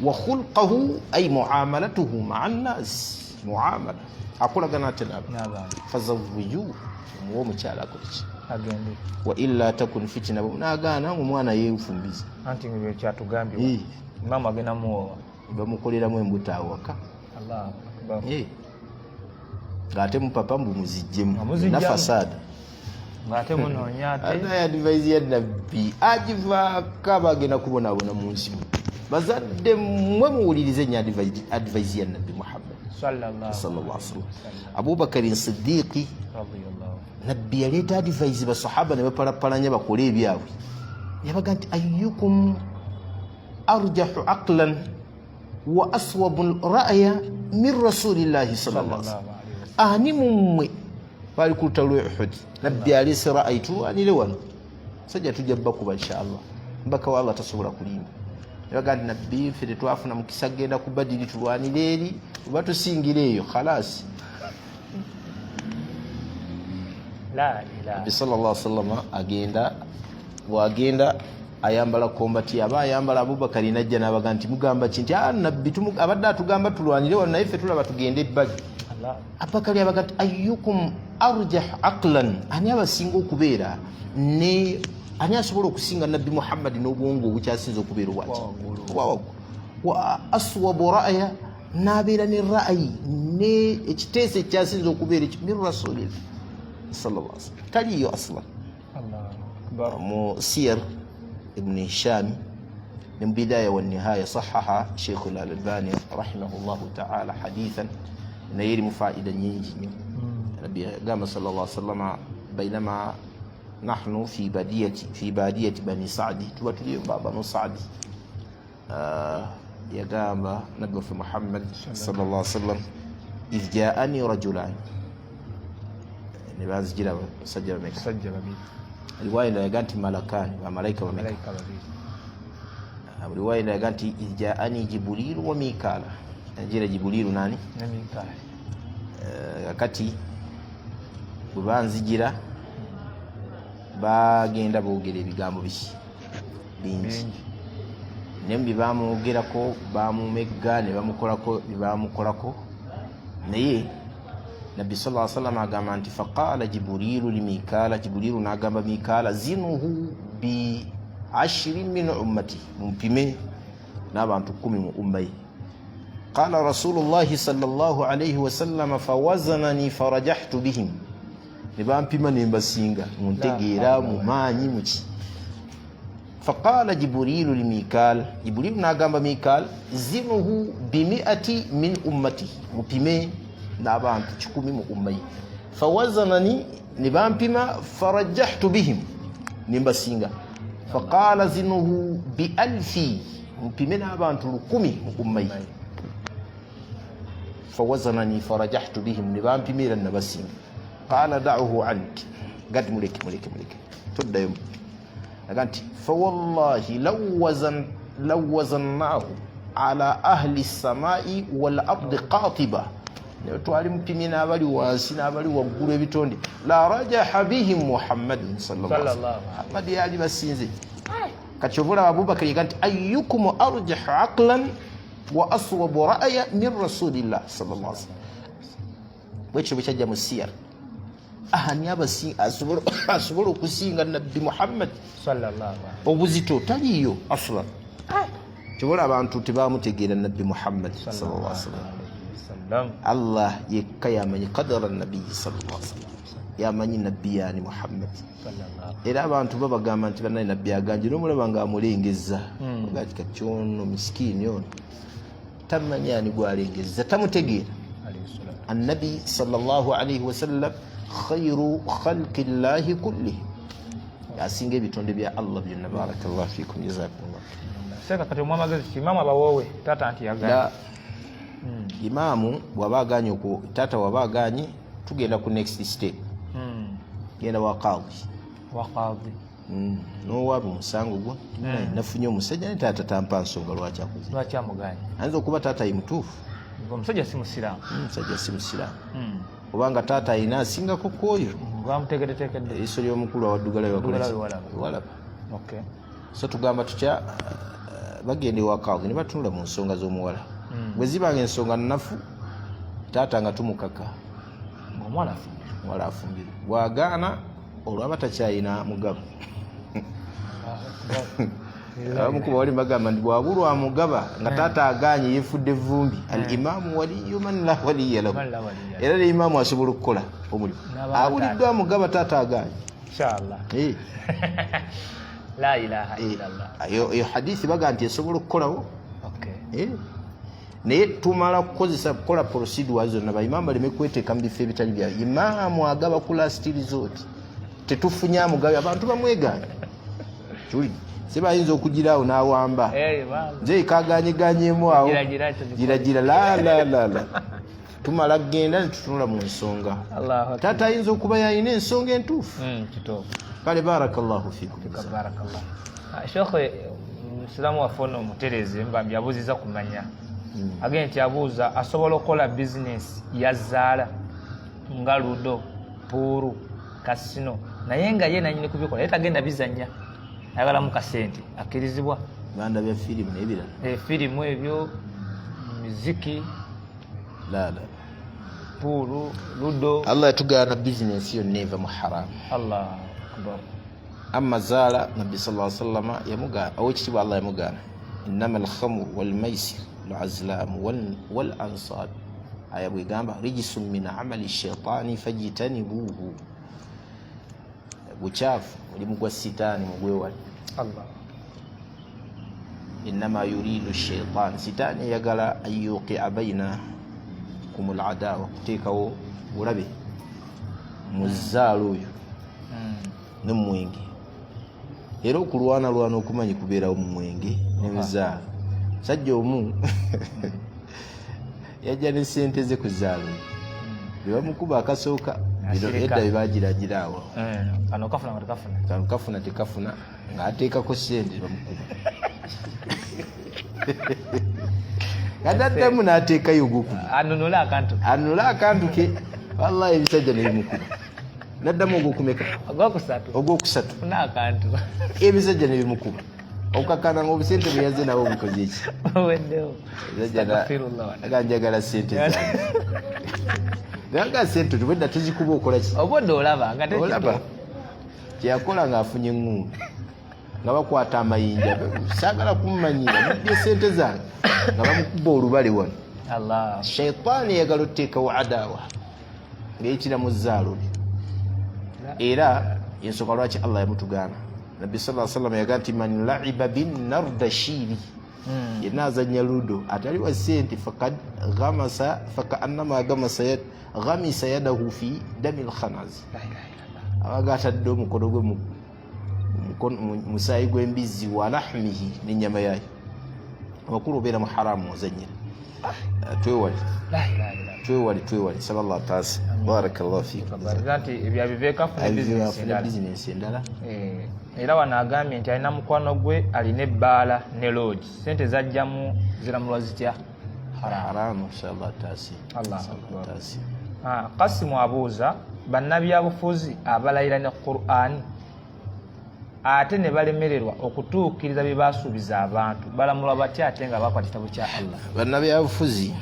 wa khulqahu ay muamalatuhu ma'a an-nas muamala akolagana ati n'abantu fazawwiyuhu muwo mukyala akoleki agende wa illa takun fitna nagana omwana yeefumbiza anti ngibyo kyatugambye mama agenda muwowa bamukoleramu embuto awaka Allah akbar ngate mupapa mbu muzijjemu na fasada ngate munonya ate ya advice ya nabbi ajiva kabagena kubonabona mu nsi bazadde mwe muwulirize nya advice ya nabbi Muhammad sallallahu alaihi wasallam Abubakar as-Siddiq radiyallahu nabbi yaleta advice basahaba ne bapalapalanya bakole ebyabwe yabaga nti ayyukum arjahu aqlan wa aswabu ra'ya min rasulillahi sallallahu alaihi wasallam ani mumwe bali ku lutalo Uhud nabbi alayhi ra'aytu anile wano sajja tujabba kuba inshallah mbaka wa Allah tasobola kulimba yabaga nti nabbi fere twafuna mukisa genda ku Badiri tulwanire eri batusingireyo khalas la ilaha sallallahu alaihi wasallam agenda ayambala kombati aba ayambala Abubakar najja nabaga nti mugamba kinti nabbi abadde atugamba tulwanire wano naye ffe tulaba tugende ebbali Abubakar yabaga ayyukum arjah aqlan ani abasinga okubeera ne ani asobola okusinga nabbi Muhammad n'obwongo obukyasinza okubeera obwaki wa aswabu ra'ya nabeera ne ra'yi ne ekiteeso ekyasinza okubeera min rasulillah sallallahu alaihi wasallam taliyo aslan mu siyar ابن هشام من بداية والنهاية صحها شيخ الألباني رحمه الله تعالى حديثا نير مفائدا ينجي النبي قام صلى الله عليه وسلم بينما نحن في بادية بني سعد تبتلي بنو سعد يقام نبي في محمد صلى الله عليه وسلم إذ جاءني رجلان نبي سجل بي riwaya inayoga nti malakani malaika babiri riwaya inayoga nti ijaani Jibrilu wa Mikala ajira Jibrilu nani na Mikala akati bubanzigira bagenda boogera ebigambo bingi nembi bamugerako bamumegga ne bamukolako naye Nabi sallallahu alaihi wasallam agamba nti faqala Jibrilu li Mikala Jibrilu nagamba Mikala zinuhu bi 10 min ummati mumpime n'abantu 10 mu ummayi qala Rasulullah sallallahu alaihi wasallam fawazanani farajahtu bihim nibampima nembasinga muntegeera mu maanyi muki faqala Jibrilu li Mikal Jibrilu nagamba Mikal zinuhu bi 100 min ummati mupime n'abantu 10 mu ummayi fawazanani nibampima farajahtu bihim nimbasinga faqala zinuhu bi 1000 mpime n'abantu 10 mu ummayi fawazanani farajahtu bihim nibampimira nabasinga qala da'uhu anki gadi muleke tuddayo aganti fa wallahi law wazannahu ala ahli as-samai wal ardi qatiba twali mpimye n'abali wansi n'abali waggulu ebitonde la rajaha bihim Muhammadin sallallahu alaihi wasallam Muhammad yali basinze kachovula Abubakar yaganti ayyukum arjahu aqlan wa aswabu ra'ya min rasulillah sallallahu alaihi wasallam bwecho bichajja musiyar ahani abasi asubula okusinga nabbi Muhammad sallallahu alaihi wasallam obuzito taliyo aslan chobola abantu tebamutegeera nabbi Muhammad sallallahu alaihi wasallam Allah yekayamanyi qadara nabi sallallahu alaihi wasallam yamanyi nabbi yani Muhammad era abantu babagamba nti banali nabbi aganje n'omulaba nga amulengeza ngati kachono miskini ono tamanya ni gwalengeza tamutegeera annabi sallallahu alaihi wasallam khairu khalqillahi kullihim yasinga ebitonde bya Allah byonna barakallahu fikum jazakumullah seka kati omwamagezi kimama bawowe tata anti yaganya imamu bwabaganye ko tata wabaganye tugenda ku next step genda wa qadhi n'owaaba omusango gwo nafunye omusajja ne taata tampa nsonga lwaki akuze lwaki amuganye ayinza okuba taata ye mutuufu omusajja si musiraamu obanga taata ayina asingako kwoyo bamuteekedeteekedde eriiso ly'omukulu awaddugala walaba so tugamba tutya bagenda ewa qadhi ne batunula mu nsonga z'omuwala bwe zibanga ensonga nnafu taata nga tumukaka omuwala afumbirwe bw'agaana olwaba takyayina mugaba abamukuba wali bagamba nti bwabulwa mugaba nga taata aganye yefudde vumbi al imaamu waliyu man la waliya lahu era ne imaamu asobola okukola omulimu abuliddwa amugaba taata aganye inshallah la ilaha illallah eyo hadithi baga nti esobola okukolawo naye tumala kukola procedure zonna baimaamu baleme kweteeka mu bifo ebitali bya imaamu agaba ku last resort tetufunye amugabe abantu bamweganye tuli sebayinza okugiraawo n'awamba nze kaganyeganyemu awo gira la tumala kgenda netutunula mu nsonga taata ayinza okuba yalina ensonga entuufu kale barakallahu fikum shekhe musiramu waffe ono omutereze mbambi abuuziza kumanya agende nti abuuza asobola okukola bizinesi yazaala nga ludo puuru kasino naye nga ye nanyini kubikola naye tagenda bizanya ayagalamu kasente akkirizibwa banda bya firimu n'ebirala firimu ebyo miziki puuru ludo allah yatugaana bizinesi yonna eva mu haramu allah akbar amma zaala nabbi sallallahu alaihi wasallam yamugaana owekitiibwa allah yamugaana innama alkhamru walmaisir alazlamu walansab aya bwegamba rijisun min amali shaitani fajitanibuhu buchafu mulimu gwa sitaani mugwewali allah innama yuridu shaitan sitaani yagala ayuqia baina kumul adawa kuteekawo bulabe muzaalo oyo nemumwenge era okulwanalwana okumanyi kubeerawo mu mwenge nemuzaalo sajja omu yajja ne sente ze ku zaalo bebamukuba akasooka edda bebagiragira awo kano kafuna tekafuna ng'ateekako sente bamukuba kadaddamu n'ateekayo ogwokuna anunule akantu ke wallahi ebisajja nebimukuba naddamu ogwokumeka ogwokusatu ebisajja nebimukuba okukakana ngaobusente bweyaze nabo bukoze eki aga njagala sente zange naga sente tubedda tuzikuba okolaki olaba kyeyakola ng'afunye eŋŋungu nga bakwata amayinja saagala kumumanyira nabye sente zange nga bamukuba olubale wano shaitaani yagala oteekawo adawa ng'eyitira mu zzaalo lye era ensonga lwaki allah yamutugaana nabbi sallallahu alaihi wasallam yagaa nti man laiba binnardashiri yenna azanya ludo atali wa sente fakad ghamasa fakaannama ghamisa yadahu fi dami lkhanaz abaga atadde omukono gwe musaayi gw'embizzi wa lahmihi n'ennyama yayo amakulu obeera mu haramu ozanyira twewali saballah taasa barakallahu fikum nti ebyabiveeko afuna bizinesi endala era wano agambye nti alina mukwano gwe alina ebbaala ne lodge sente zajjamu ziramulwa zitya haramu inshallah taasi kasimu abuuza bannabyabufuzi abalayira ne Qur'an ate ne balemererwa okutuukiriza bye baasuubiza abantu balamulwa batya ate nga bakwata kitabo kya allah bannabyabufuzi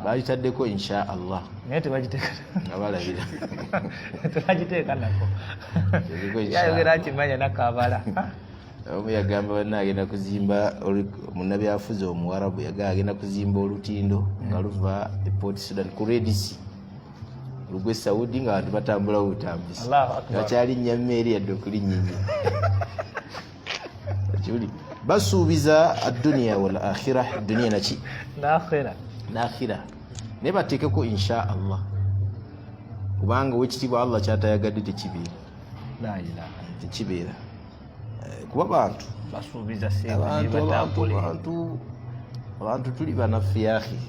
balitaddeko insha allah naye tebagiteeka abalabira tebagiteeka nako yayogera akimanya nakabala omu yagamba banna agenda kuzimba munnabyafuzi omuwarabu yagaa agenda kuzimba olutindo nga luva e Port Sudan ku Red Sea lugwe Saudi nga bantu batambula butambuzi bakyali nnyammeeri yadde okulinnyinnya kuli basuubiza adduniya wal akhira duniya naki n'akhira naye bateekeko insha allah kubanga wekitiibwa allah kyatayagadde tekibeera kuba bantu basuubiza abantu tuli banaffe yaakhi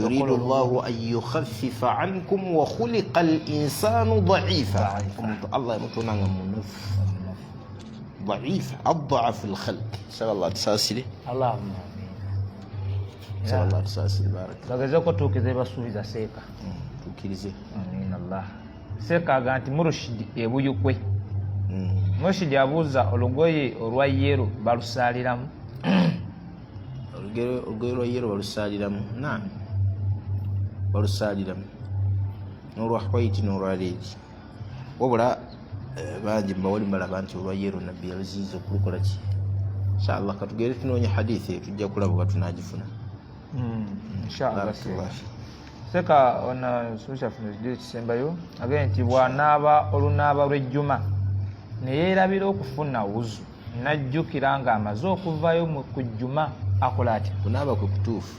يريد الله أن يخفف عنكم وخلق الإنسان ضعيفا الله يمتنا منف ضعيف أضعف الخلق سأل الله تساسله اللهم سأل الله تساسله بارك bagezeko tukize basuubiza seeka tukirize amin Allah seeka aganti murushidi ebuyukwe murushidi abuuza olugoye olwa yero balusaaliramu olugoye lwa yero balusaaliramu na balusaaliramu n'olwa white n'olwa red wabula bangi mbawoli mbalaba nti olwa yero nabbi yaluziiza okulukola ki inshallah katugere tunoonya hadithi tujja kulaba bwe tunaagifuna inshallah seka ona susha funzide kisembayo agende nti bw'anaaba olunaaba lw'ejjuma ne yeerabira okufuna wuzu najjukira nga amaze okuvayo ku jjuma akola atya kunaaba kwe kutuufu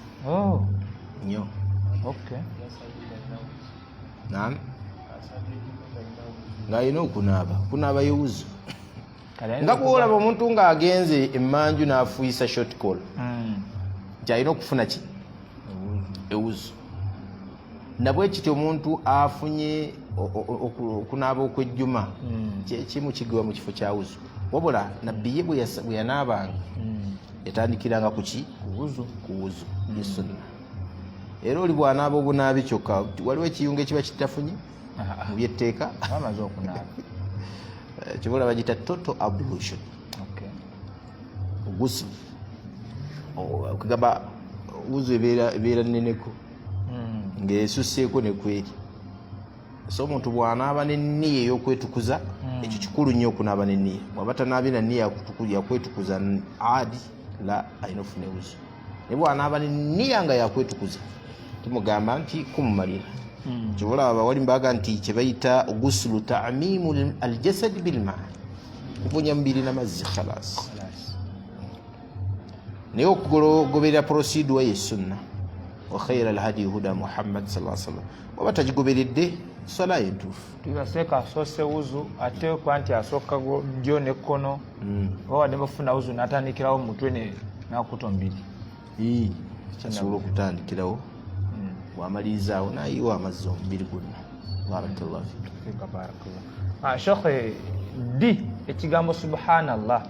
nnyo okay naam ng'alina okunaaba yewuzu nga bw'olaba omuntu ng'agenze emmanju n'afuuyisa short call nti alina okufuna ki ewuzu nabwe kiti omuntu afunye okunaaba okw'ejjuma kimu kigwa mu kifo kya wuzu wabula nabbi ye bwe yanaabanga yatandikiranga ku ki ku wuzu yesunna era oli bw'anaaba obunaabi kyokka waliwo ekiyungu ekiba kitafunye mu byetteeka amaze okunaaba kibula bagita total ablution ghusl okugamba wuzu ebeera nneneko ng'esusseeko ne kweri so omuntu bw'anaaba n'enniya ey'okwetukuza ekyo kikulu nnyo okunaaba n'enniya bw'aba tanaabye na nniya yakwetukuza adi la alina ofuna ewuzu naye bw'anaaba n'enniya nga yakwetukuza tumugamba nti kumumalira kibula abawali mbaga nti kye bayita gusulu ta'mimu aljasad bilma kuponya mubiri n'amazzi khalas naye okugoberera procedure y'essunna wa khayra alhadi huda muhammad sallallahu alaihi wasallam waba tagigoberedde sala entuufu tubaseeka asoose wuzu ate okuba nti asooka jjo nekkono bawadde bafuna wuzu n'atandikirawo mutwe n'akuta omubiri kyasobola okutandikirawo bw'amalirizaawo n'ayiwa amazzi omubiri gwonna barakallahu fika shekhe di ekigambo subhanallah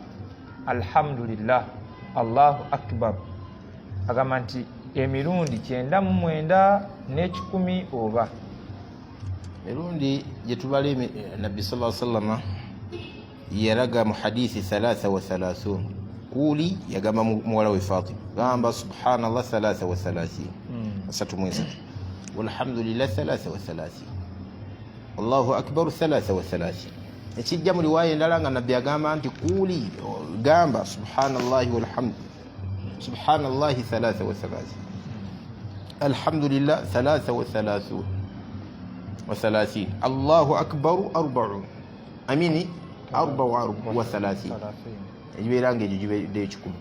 alhamdulillah allahu akbar agamba nti emirundi 99 n'ekikumi oba emirundi gye tubala nabbi sallallahu alaihi wasallam yaraga mu hadithi 33 kuli yagamba muwala we Fatima gamba subhanallah 33 asatu mwezi walhamdulillah 33 Allahu akbar 33 ekijja mu riwaya endala nga nabbi agamba nti kuli gamba subhanallah walhamd subhanallah 33 alhamdulillah 33 وثلاثين الله أكبر 40 أميني 34 ejibeeranga egyo gibedde ekikumi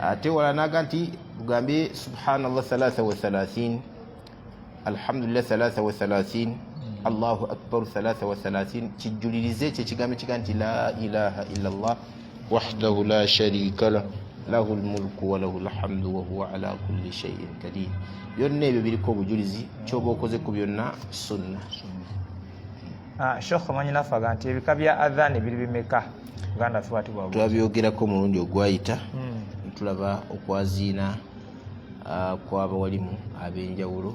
ate wala naga nti tugambye subhanallah 33 alhamdulillah 33 allahu akbar 33 kijulirize ekyo ekigambo kiga nti la ilaha illa allah wahdahu la sharika lah lahu almulku wa lahu alhamdu wa huwa ala kulli shay'in qadir byonna ebyo biriko obujulizi kyoba okoze ku byonna sunna shekhe manyi nafaga nti ebika bya adhan biri bimeka uganda fiwatibwa twabyogerako omulundi ogwayita tulaba okwaziina kw'abawalimu ab'enjawulo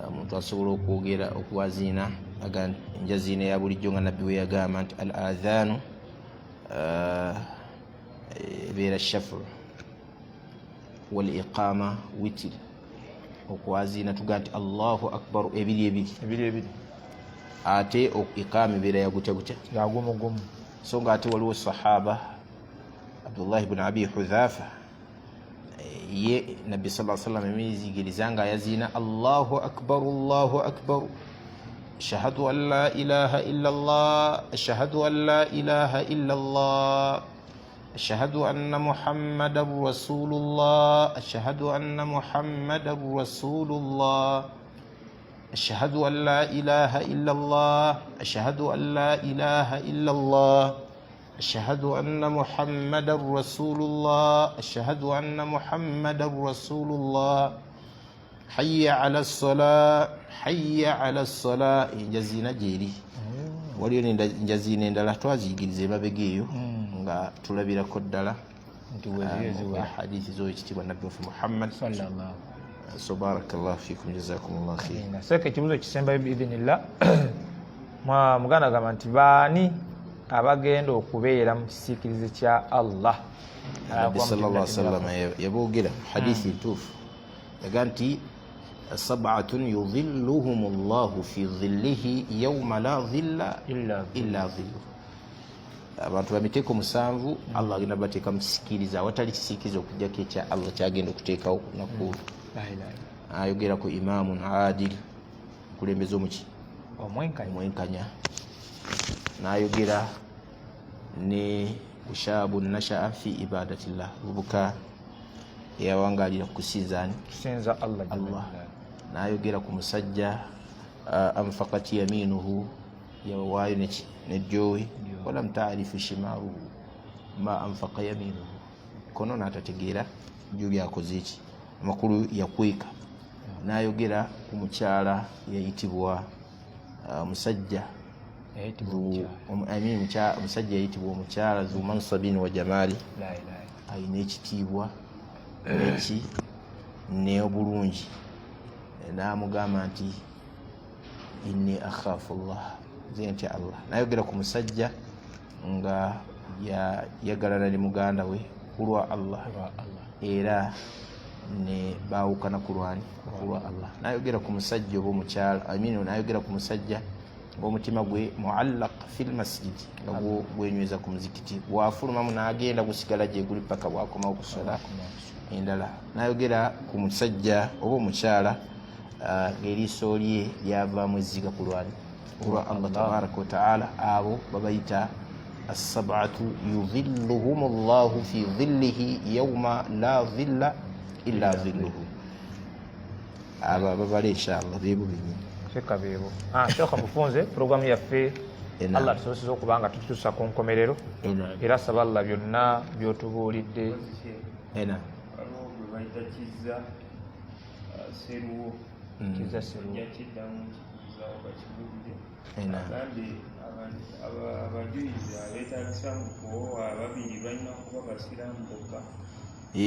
omuntu asobola okwogera okwaziina aga njaziina ya bulijjo nga nabbi we yagamba nti al adhanu ebeera shafru wal iqama witiri okwaziina tuga nti allahu akbar ebiri ate iqama ebeera yagutya yagumugumu so nga ate waliwo sahaba abdullah ibn abi hudhafa ye nabbi sallallahu alaihi wasallam emizigiriza nga yaziina allahu akbar ashhadu an la ilaha illa allah ashhadu an la ilaha illa allah أشهد أن محمد رسول الله أشهد أن محمد رسول الله أشهد أن لا إله إلا الله أشهد أن لا إله إلا الله أشهد أن محمد رسول الله أشهد أن محمد رسول الله hayya ala sala hayya ala sala enjazina gyeri waliyo enjazina endala twaziyigiriza emabega eyo nga tulabirako ddala hadithi z'owekitiibwa nabbi waffe Muhammad so barakallahu fikum jazakumullahu khair. Seka ekibuzo kisembayo biidhinillah muganda agamba nti baani abagenda okubeera mu kisiikirize kya Allah? Nabbi sallallahu alaihi wasallam yaboogera hadithi ntuufu yaga nti sab'atun yudhilluhum Allahu fi dhillihi yawma la dhilla illa dhilluhu. Abantu bamiteeko musanvu Allah agenda bateeka mu kisiikirize awatali kisiikirize okujjako ekya Allah kyagenda okuteekawo nakulu. Ayogera ku imamun adil kulembeza omuki omwenkanya n'ayogera ne ushabun nasha'a fi ibadatillah bubuka yawangalira kusinzani kusinza Allah n'ayogera ku musajja anfaqat yaminuhu yawayo nejjowe wala mtaarifu shimaru ma anfaqa yaminuhu kono n'atategeera byo byakoze iki amakulu yakweka. N'ayogera ku mukyala yayitibwa musajja omusajja yayitibwa omukyala zu mansabin wa jamali ayina ekitiibwa neki n'obulungi n'amugamba nti inni akhafu Allah nze ntya Allah. N'ayogera ku musajja nga yagalana ne muganda we kulwa Allah era ne baawukana kulwa Allah. N'ayogera ku musajja oba omukyala n'ayogera ku musajja ng'omutima gwe muallaq fil masjid nga gwenyweza ku muzikiti bw'afulumamu n'agenda gusigala gye guli paka bw'akomawo ku sola endala. N'ayogera ku musajja oba omukyala ng'eriiso lye lyavaamu ezziga kulwa Allah tabaraka wa ta'ala. Abo babayita as-sab'atu yudhilluhum Allahu fi dhillihi yawma la dhilla illa dhilluhu. Aba babale inshallah bebo binyini fika bebo. Shekha mufunze programu yaffe Allah tusobozesa okuba nga tutuusa ku nkomerero era saba Allah byonna byotubuulidde kiza seruwo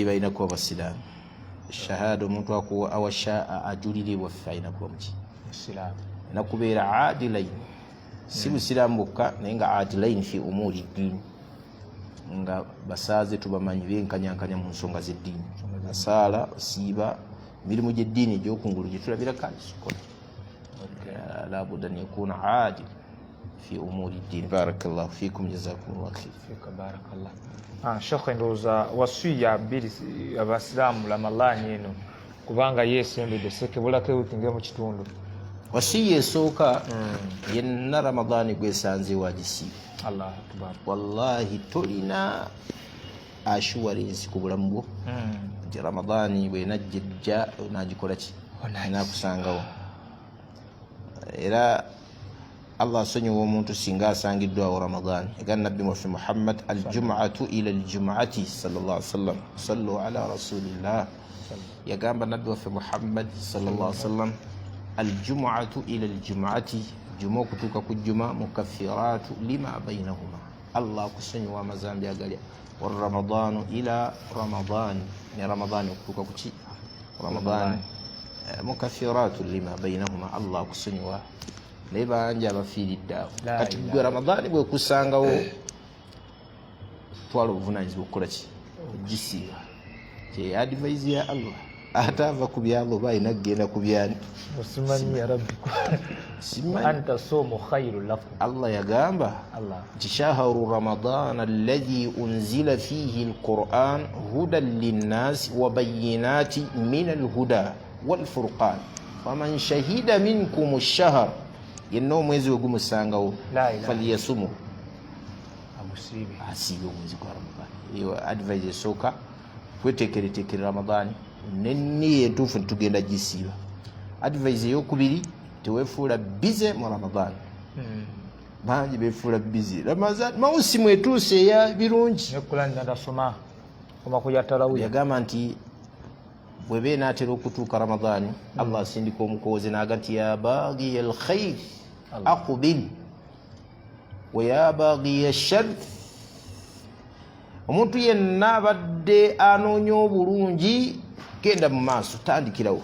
balina kuba basiraamu. Shahada omuntu akuwa awashaa ajulire waffe alina kuba muki musiraamu nakubeera adilain si busiraamu bwokka naye nga adilain fi umuri ddiini nga basaaze tubamanyi benkanyankanya mu nsonga z'eddiini asaala siiba mirimu gy'eddiini egy'okungulu gye tulabira kandi sikola labudda an yakuna adil fi umuri ddiini. Barakallahu fikum jazakumullahu khair. Barakallah. Shekhe ndowooza wasiya bbiri abasiraamu Ramadhaani eno kubanga yeesembedde sekebulako ewiki ng'emu kitundu. Wasiya esooka yenna Ramadhaani gwesanze wagisiiba. Allahu akbar. Wallahi tolina assurance ku bulamu bwo nti Ramadhaani bwenajjejja onaagikola ki enaakusangawo. Era Allah asonyiwa omuntu singa asangiddwawo Ramadhaani. Ega nabbi waffe Muhammad aljum'atu ila aljum'ati sallallahu alaihi wasallam sallu ala rasulillah. Yagamba nabbi waffe Muhammad sallallahu alaihi wasallam aljum'atu ila aljum'ati juma okutuuka ku juma mukaffiratu lima bainahuma. Allah akusonyiwa amazambi agali wa Ramadhaanu ila Ramadhaani ne Ramadhaani okutuuka ku ki Ramadhaani mukaffiratu lima bainahuma. Allah akusonyiwa naye bangi abafiiridde awo. Kati gwe Ramadhaani bwe kusangawo twala obuvunaanyizibwa okukola ki ogisiiba. Kye advice ya Allah ataava ku byalo balina kugenda ku byaniosimanyi ya rabbi anta somu khairu lakum. Allah yagamba nti shahru Ramadana alladhi unzila fihi alquran hudan linnas wa bayyinati min alhuda walfurqan faman shahida minkum ash-shahr yenno omwezi ogumusangawo falyasumu asiibe omwezi gwa Ramadani. Iyo advice esooka tweteekereteekere Ramadani nenniye entuufu netugenda gisiiba. Advice eyokubiri teweefuula bize mu Ramadani. Bangi beefuula bize Ramadani mawusimu etuuse eya birungi yagamba nti bwebe naatera okutuuka ramadaani allah asindika omukozi naga nti ya baghiya alkhair aqbil wa ya baghiya shar, omuntu yenna abadde anoonya obulungi genda mu maaso tandikirawo,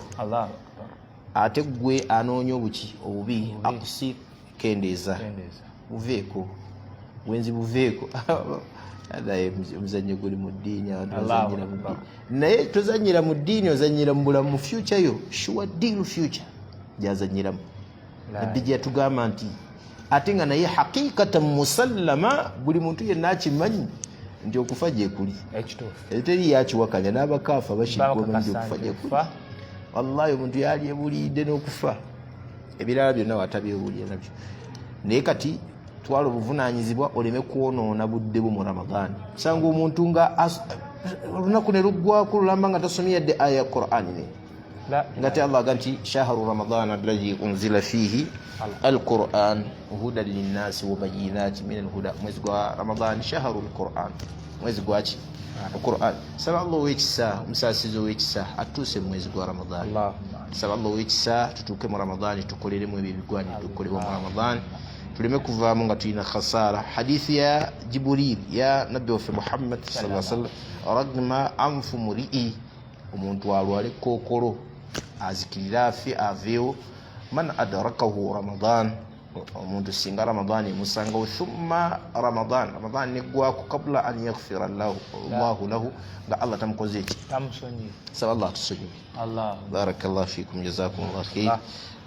ate gwe anoonya obuki obubi aqsir kendeeza buveeko wenzi buveeko. Omuzannyo guli mu ddiini, abantu bazannyira mu ddiini, naye tozannyira mu ddiini, ozannyira mu bulamu, mu future yo sure deal future gyazannyiramu. Nabbi gye yatugamba nti ate nga naye haqiqatan musallama, buli muntu yenna akimanyi nti okufa gye kuli, teri yakiwakanya, n'abakaafa bashiggwamu nti okufa gye kuli. Wallahi omuntu yali ebulidde n'okufa, ebirala byonna watabyewulira nabyo. Naye kati twala obuvunaanyizibwa oleme kwonoona budde bu mu ramadaani. Sanga omuntu nga olunaku ne luggwako lulamba nga tasomye yadde aya ya qur'ani ne nga te allah aga nti shahru ramadana alladhi unzila fihi alquran hudan linnaasi wa bayinati min alhuda. Mwezi gwa ramadani shahru alquran, mwezi gwaki alquran. Saba allah ow'ekisa, omusaasizi ow'ekisa atuuse mu mwezi gwa ramadani. Saba allah ow'ekisa tutuuke mu ramadani tukoleremu ebyo ebigwanidde okukolebwa mu ramadani, tuleme kuvaamu nga tulina khasara. Hadithi ya Jibril ya nabbi waffe Muhammad sallallahu alaihi wasallam, ragma anfu muri'i, omuntu alwale kookolo azikirira afe aveewo, man adrakahu ramadan, omuntu singa ramadan emusangawo, thumma ramadan neggwako kabla an yaghfira allahu lahu, nga allah tamukoze eki saba allah tusonyiwe. Barakallahu fikum, jazakumullahu khair.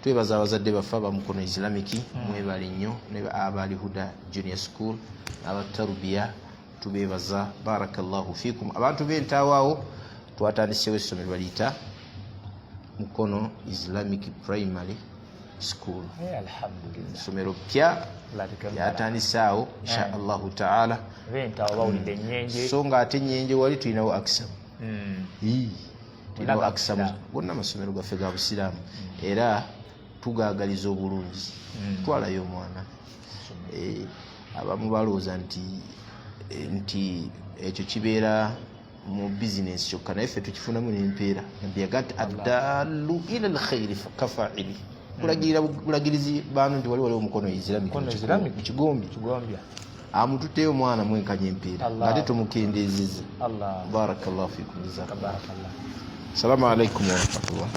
Twebaza abazadde baffe abamukono Islamic, mwebale nnyo, abali Huda Junior School, abatarubiya tubebaza, barakallahu fikum. Abantu b'entawaawo twatandisewo essomero baliyita Mukono Islamic Primary School, essomero pya lyatandisaawo insha allahu taala. So nga ate Nnyenje wali tulinawo Aksamu, tulinawo Aksamu, gonna amasomero gaffe ga busiraamu, era tugaagaliza obulungi. Twalayo omwana, abamu balowooza nti ekyo kibeera mu bizinesi kyokka, naye ffe tukifunamu n'empeera. Nabbi yaga nti addaalu ila alkhairi kafaili, bulagirizi baanu nti waliwo Mukono Islamic mu Kigombi, amututteyo omwana mwenkanya empeera ate tumukendeezeza. Barakallahu fikum, jazakallahu. Assalamu alaikum warahmatullah.